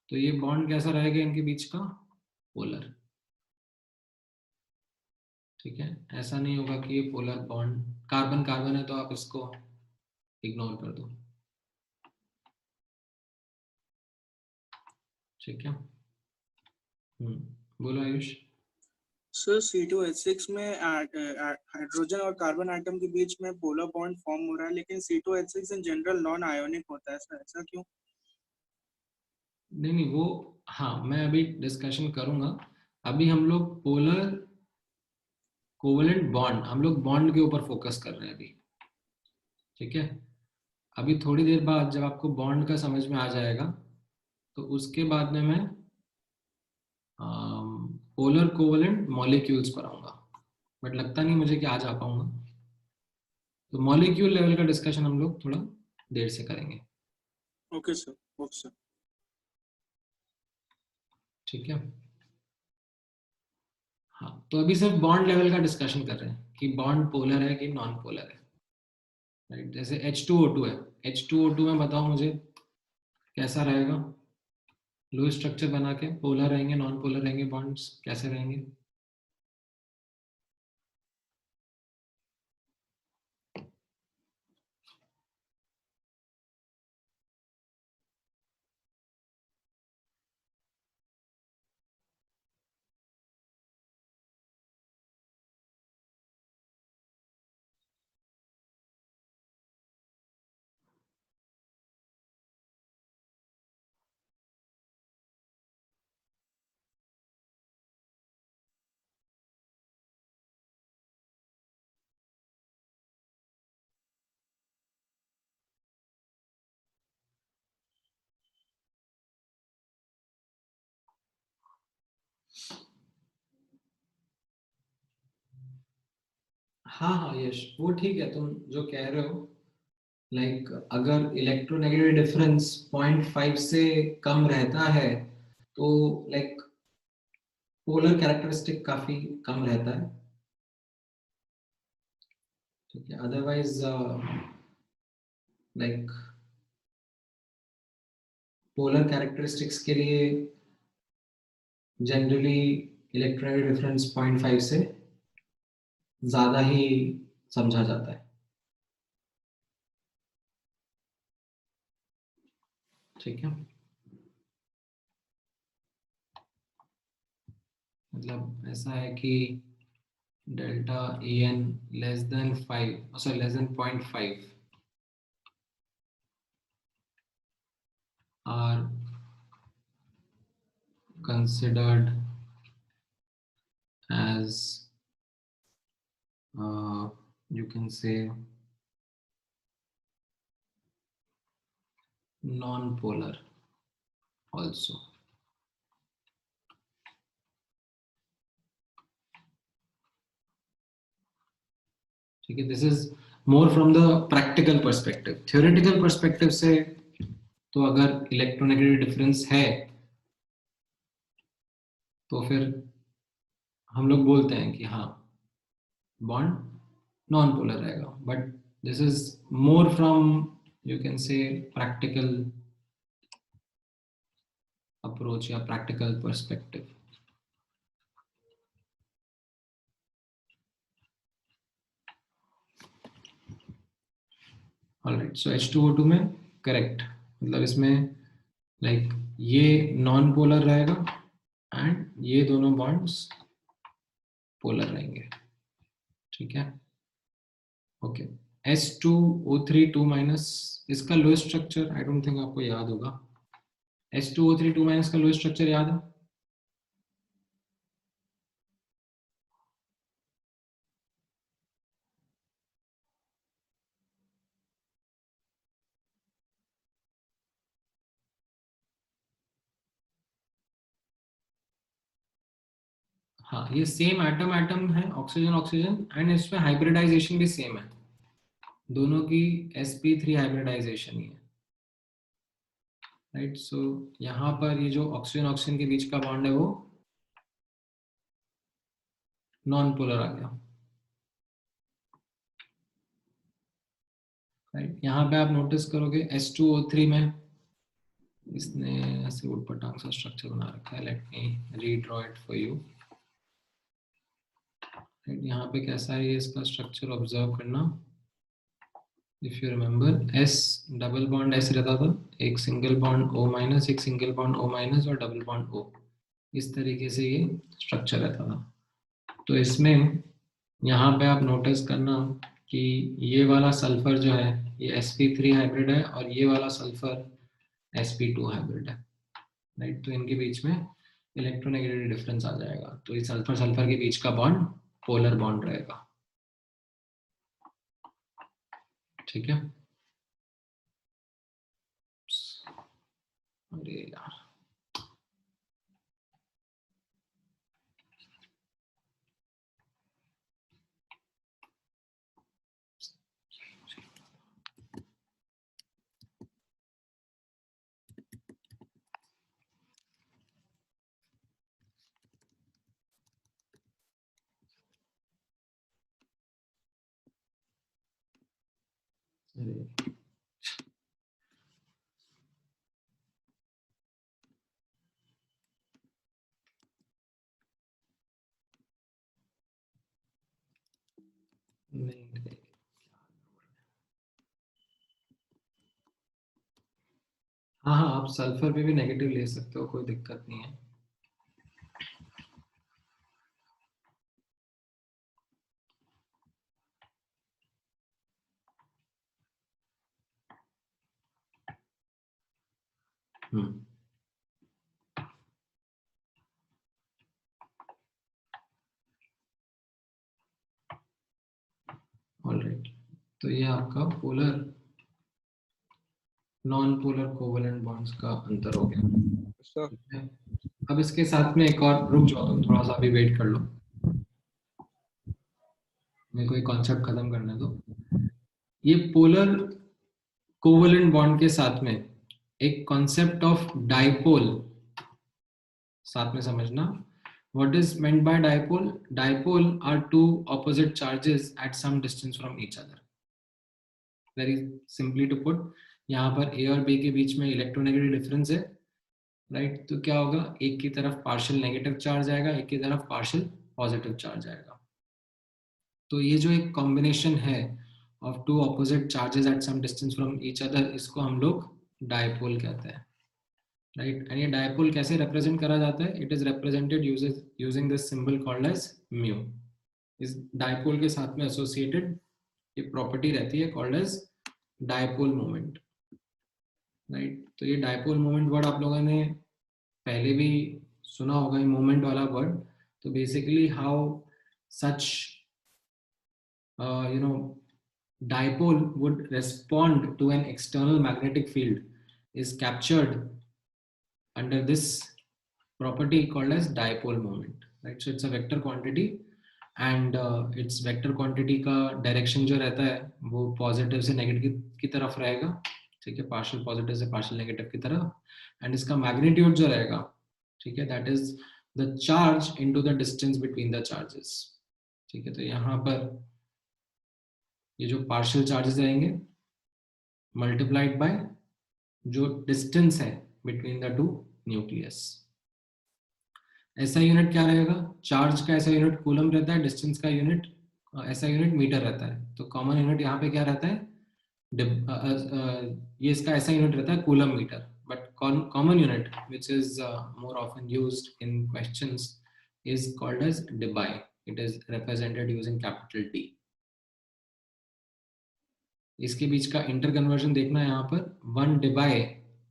तो ये बॉन्ड कैसा रहेगा इनके बीच का? पोलर। ठीक है, ऐसा नहीं होगा कि ये पोलर बॉन्ड कार्बन कार्बन है तो आप इसको इग्नोर कर दो। ठीक है, बोलो आयुष। सर C2H6 में हाइड्रोजन और कार्बन आइटम के बीच में पोलर बॉन्ड फॉर्म हो रहा है, लेकिन C2H6 in general non ionic होता है सर, ऐसा क्यों? नहीं वो हाँ मैं अभी डिस्कशन करूंगा। अभी हम लोग पोलर कोवेलेंट बॉन्ड, हम लोग बॉन्ड के ऊपर फोकस कर रहे हैं अभी। ठीक है, अभी थोड़ी देर बाद जब आपको बॉन्ड का समझ में आ जाएगा तो उसके बाद में मैं पोलर कोवेलेंट मॉलिक्यूल्स पर आऊंगा, बट लगता नहीं मुझे कि आज आ पाऊंगा, तो मॉलिक्यूल लेवल का डिस्कशन हम लोग थोड़ा देर से करेंगे। Okay sir, okay sir. ठीक है, हाँ तो अभी सिर्फ बॉन्ड लेवल का डिस्कशन कर रहे हैं कि बॉन्ड पोलर है कि नॉन पोलर है। राइट, जैसे H2O2 है, H2O2 में बताओ मुझे कैसा रहेगा? लुईस स्ट्रक्चर बना के पोलर रहेंगे नॉन पोलर रहेंगे, बॉन्ड्स कैसे रहेंगे? हाँ हाँ यश, वो ठीक है, तुम जो कह रहे हो लाइक अगर इलेक्ट्रोनेगेटिव डिफरेंस 0.5 से कम रहता है तो लाइक पोलर कैरेक्टरिस्टिक काफी कम रहता है। ठीक है, अदरवाइज लाइक पोलर कैरेक्टरिस्टिक्स के लिए जनरली इलेक्ट्रोनेगेटिव डिफरेंस 0.5 से ज्यादा ही समझा जाता है। ठीक है, मतलब ऐसा है कि delta EN less than 5 sorry less than 0.5 are considered as you can say non-polar also. ठीक है, this is more from the practical perspective. Theoretical perspective से तो अगर इलेक्ट्रोनेगेटिव डिफरेंस है तो फिर हम लोग बोलते हैं कि हाँ बॉन्ड नॉन पोलर रहेगा, but this is more from you can say practical approach या प्रैक्टिकल पर्सपेक्टिव। ऑलराइट, सो H2O2 में करेक्ट, मतलब इसमें लाइक ये नॉन पोलर रहेगा एंड ये दोनों बॉन्ड्स पोलर रहेंगे, ठीक है। ओके, H2O3 2- इसका lowest structure I don't think आपको याद होगा। H2O3 2- का लोएस्ट स्ट्रक्चर याद है? हाँ, ये सेम एटम एटम है, ऑक्सीजन ऑक्सीजन, एंड इसमें हाइब्रिडाइजेशन भी सेम है, दोनों की sp3 हाइब्रिडाइजेशन ही है, राइट। सो यहाँ पर ये जो ऑक्सीजन ऑक्सीजन के बीच का बॉन्ड है वो नॉन पोलर आ गया, राइट। यहाँ पे आप नोटिस करोगे H2O3 में इसने ऐसे उटपटांग सा स्ट्रक्चर बना रखा है। Let me redraw it for you. यहाँ पे कैसा है इसका स्ट्रक्चर ऑब्जर्व करना। If you remember S double bond S रहता था, एक सिंगल बॉन्ड O-, एक सिंगल बॉन्ड O- और डबल बॉन्ड O, इस तरीके से ये स्ट्रक्चर रहता था। तो इसमें यहाँ पे आप नोटिस करना कि ये वाला सल्फर जो है ये sp3 हाइब्रिड है और ये वाला सल्फर sp2 हाइब्रिड है, राइट। तो इनके बीच में इलेक्ट्रोनेगेटिव डिफरेंस आ जाएगा, तो ये सल्फर सल्फर के बीच का बॉन्ड पोलर बॉन्ड रहेगा, ठीक है। अरे यार, अरे नहीं, हाँ हाँ, आप सल्फर पे भी नेगेटिव ले सकते हो, कोई दिक्कत नहीं है। ऑलराइट, तो ये आपका polar non polar covalent bonds का अंतर हो गया, सर ठीक है। अब इसके साथ में एक और, रुक जाओ तुम थोड़ा सा, अभी वेट कर लो, मेरे को एक कॉन्सेप्ट खत्म करने दो। ये पोलर कोवेलेंट बॉन्ड के साथ में एक कॉन्सेप्ट ऑफ डाइपोल साथ में समझना। What is meant by dipole? Dipole are two opposite charges at some distance from each other. Very simply to put, यहाँ पर A और B के बीच में इलेक्ट्रोनेगेटिव डिफरेंस है, राइट। तो क्या होगा, एक की तरफ पार्शियल नेगेटिव चार्ज आएगा, एक की तरफ पार्शियल पॉजिटिव चार्ज आएगा। तो ये जो एक कॉम्बिनेशन है of two opposite charges at some distance from each other, इसको हम लोग डाइपोल कहते हैं, राइट। एंड ये डाइपोल कैसे रिप्रेजेंट करा जाता है? It is represented using this symbol called as mu. इस डाइपोल के साथ में एसोसिएटेड ये प्रॉपर्टी रहती है called as dipole moment, right. तो ये डाइपोल मोमेंट वर्ड आप लोगों ने पहले भी सुना होगा, ये मोमेंट वाला वर्ड। तो basically how such you know dipole would respond to an external magnetic field is captured under this property called as dipole moment, right? So it's a vector quantity and its vector quantity का direction जो रहता है वो positive से negative की तरफ रहेगा, ठीक है, partial positive से partial negative की तरफ, and इसका magnitude जो रहेगा, ठीक है, that is the charge into the distance between the charges. ठीक है, तो यहाँ पर ये जो partial charges रहेंगे multiplied by जो distance है between the two nucleus. ऐसा यूनिट क्या रहेगा? चार्ज का ऐसा यूनिट कूलम रहता है, डिस्टेंस का यूनिट ऐसा यूनिट मीटर रहता है. तो कॉमन यूनिट यहाँ पे क्या रहता है? ये इसका ऐसा यूनिट रहता है coulomb metre. But common unit, which is more often used in questions, is called as debye. It is represented using capital D. इसके बीच का इंटर कन्वर्जन देखना है यहाँ पर. 1 debye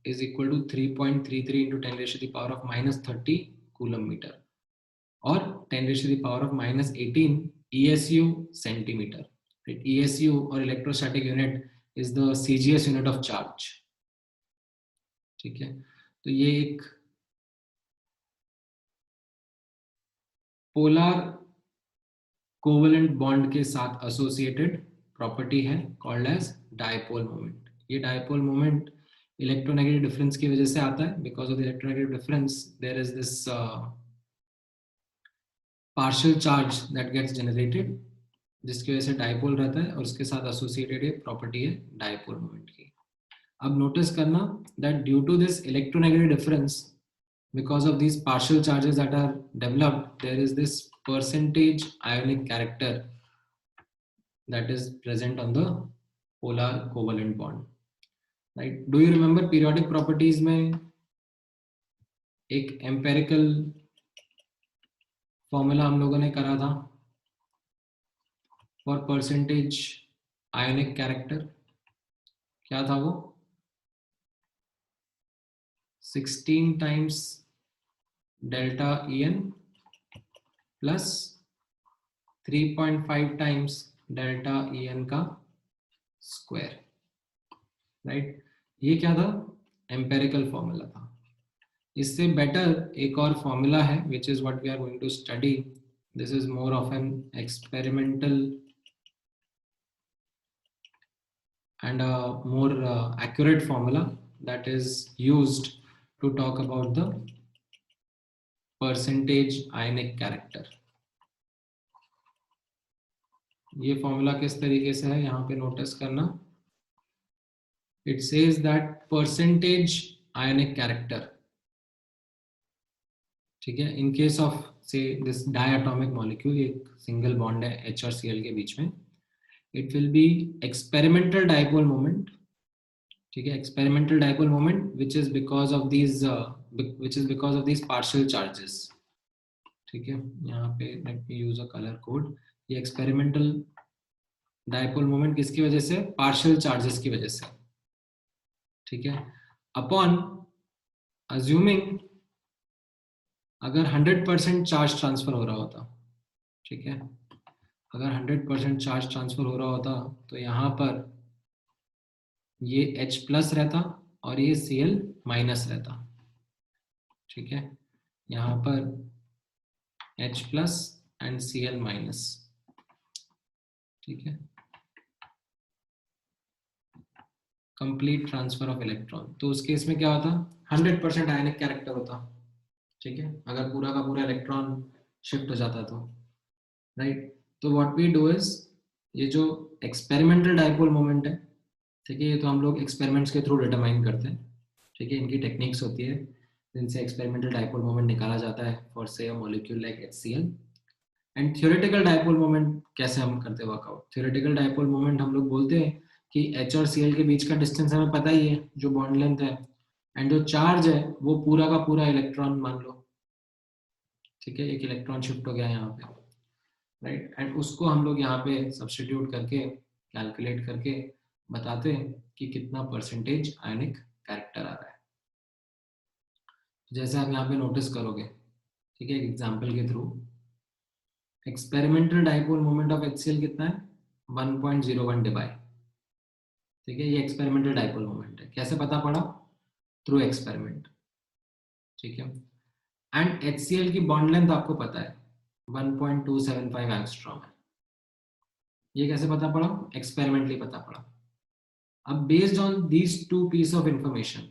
is equal to 3.33 into 10 raised to the power of -30 coulomb meter, or 10 raised to the power of -18 ESU centimeter. Right? ESU or electrostatic unit is the CGS unit of charge. ठीक है, तो ये एक polar covalent bond के साथ associated property है called as dipole moment. ये dipole moment electronegative difference की वजह से आता है. Because of the electronegative difference there is this partial charge that gets generated, जिसकी वजह से डायपोल रहता है, और उसके साथ एसोसिएटेड ये प्रॉपर्टी है डायपोल मोमेंट की. अब नोटिस करना that due to this electronegative difference, because of these partial charges that are developed, there is this percentage ionic character that is present on the polar covalent bond. Right? Do you remember periodic properties में एक empirical formula हम लोगों ने करा था for percentage ionic character? क्या था वो? 16 times delta En plus 3.5 times delta En का square. Right? ये क्या था? Empirical formula था. इससे better एक और formula है, which is what we are going to study. This is more of an experimental and a more accurate formula that is used to talk about the percentage ionic character. ये formula किस तरीके से है यहाँ पे notice करना. It says that percentage ionic character, ठीक है, in case of say this diatomic molecule, एक single bond है H और Cl के बीच में, it will be experimental dipole moment. ठीक है, experimental dipole moment which is because of these partial charges. ठीक है, यहाँ पे let me use a color code. ये experimental dipole moment किसकी वजह से? partial charges की वजह से. ठीक है, upon assuming अगर 100% चार्ज ट्रांसफर हो रहा होता, ठीक है, अगर 100% चार्ज ट्रांसफर हो रहा होता तो यहाँ पर ये H प्लस रहता और ये Cl माइनस रहता. ठीक है, यहाँ पर H plus and Cl minus. ठीक है, कंप्लीट ट्रांसफर ऑफ इलेक्ट्रॉन. तो उस केस में क्या होता? 100% आयनिक कैरेक्टर होता. ठीक है, अगर पूरा का पूरा इलेक्ट्रॉन शिफ्ट हो जाता तो. राइट, तो व्हाट वी डू इज, ये जो एक्सपेरिमेंटल डाइपोल मोमेंट है, ठीक है, ये तो हम लोग एक्सपेरिमेंट्स के थ्रू डिटरमाइन करते हैं. ठीक है, इनकी टेक्निक्स होती है जिनसे एक्सपेरिमेंटल डाइपोल मोमेंट निकाला जाता है फॉर से a molecule like HCl. And theoretical dipole moment कैसे हम करते हैं वर्कआउट? थ्योरेटिकल डाइपोल मोमेंट हम लोग बोलते हैं कि H और Cl के बीच का डिस्टेंस हमें पता ही है, जो बॉन्ड लेंथ है, एंड जो चार्ज है वो पूरा का पूरा इलेक्ट्रॉन मान लो. ठीक है, एक इलेक्ट्रॉन शिफ्ट हो गया यहाँ पे. राइट, एंड उसको हम लोग यहाँ पे सब्स्टिट्यूट करके कैलकुलेट करके बताते हैं कि कितना परसेंटेज आयनिक कैरेक्टर आ रहा है. जैसे आप यहाँ पे नोटिस करोगे, ठीक है, एग्जांपल के through, experimental dipole moment of HCl कितना है? 1.01 डिबाई. ठीक है, ये एक्सपेरिमेंटल डाइपोल मोमेंट है. कैसे पता पड़ा? Through experiment. ठीक है, एंड HCl की बॉन्ड लेंथ आपको पता है 1.275 एंगस्ट्रॉम है. ये कैसे पता पड़ा? एक्सपेरिमेंटली पता पड़ा. अब based on these two piece of information,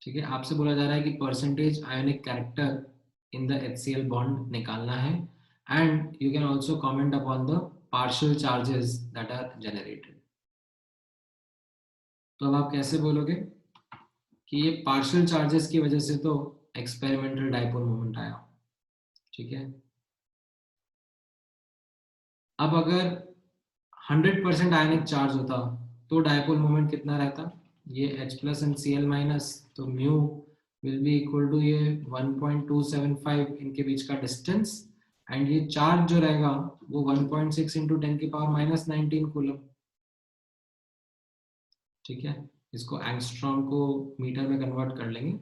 ठीक है, आपसे बोला जा रहा है कि percentage ionic character in the HCl bond निकालना है, and you can also comment upon the partial charges that are generated. तो अब आप कैसे बोलोगे कि ये partial charges की वजह से तो experimental dipole moment आया, ठीक है। अब अगर 100% आयनिक चार्ज होता तो डायपोल मोमेंट कितना रहता, ये H plus and Cl minus, तो mu will be equal to ये 1.275 इनके बीच का डिस्टेंस, एंड ये चार्ज जो रहेगा वो 1.6 इंटू 10 की पावर माइनस 19 कूलम, ठीक है। इसको एंगस्ट्रॉम को मीटर में कन्वर्ट कर लेंगे,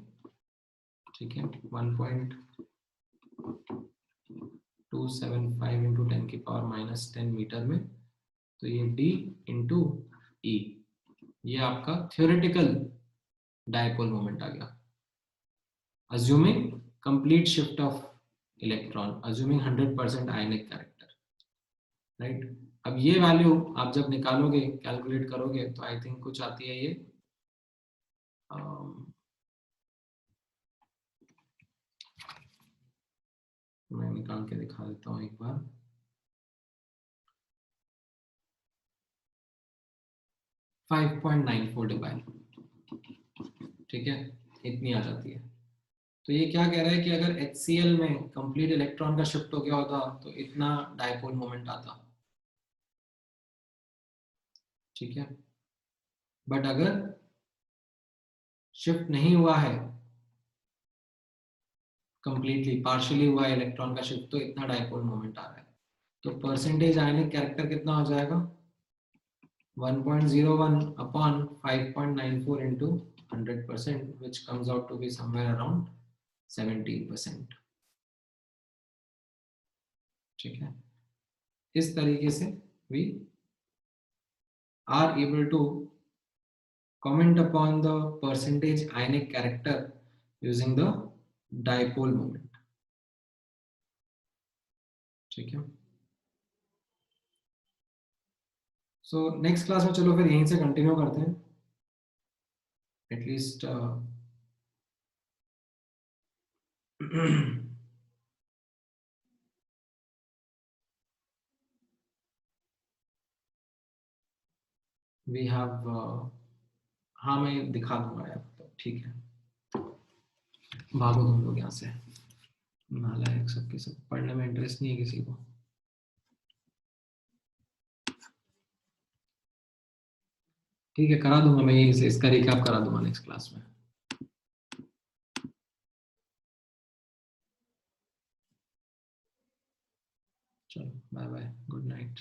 ठीक है। 1.275 इंटू 10 की पावर माइनस 10 मीटर में, तो ये D इंटू E, ये आपका थ्योरेटिकल डायपोल मोमेंट आ गया, assuming complete shift of electron, assuming 100% ionic character, right. अब ये वैल्यू आप जब निकालोगे, कैलकुलेट करोगे, तो आई थिंक कुछ आती है ये मैं निकाल के दिखा देता हूँ एक बार। $5.94, ठीक है, इतनी आ जाती है। तो ये क्या कह रहा है कि अगर HCl में कंप्लीट इलेक्ट्रॉन का शिफ्ट हो गया होता तो इतना डायपोल मोमेंट आता, ठीक है। बट अगर शिफ्ट नहीं हुआ है, कंप्लीटली पार्शियली हुआ है इलेक्ट्रॉन का शिफ्ट, तो इतना डायपोल मोमेंट आ रहा है। तो परसेंटेज आयनिक कैरेक्टर कितना हो जाएगा, 1.01 upon 5.94 into 100%, which comes out to be somewhere around 17%, ठीक है। इस तरीके से we are able to comment upon the percentage ionic character using the dipole moment, ठीक है। सो नेक्स्ट क्लास में चलो फिर यहीं से कंटिन्यू करते हैं, एटलीस्ट वी हैव हाँ मैं दिखा दूंगा यार, तो ठीक है। भागो तुम लोग यहाँ से, नालायक सबके सब, पढ़ने में इंटरेस्ट नहीं है किसी को। ठीक है, करा दूंगा मैं यहीं से, इसका रिकैप करा दूंगा नेक्स्ट क्लास में। चलो बाय बाय, गुड नाइट।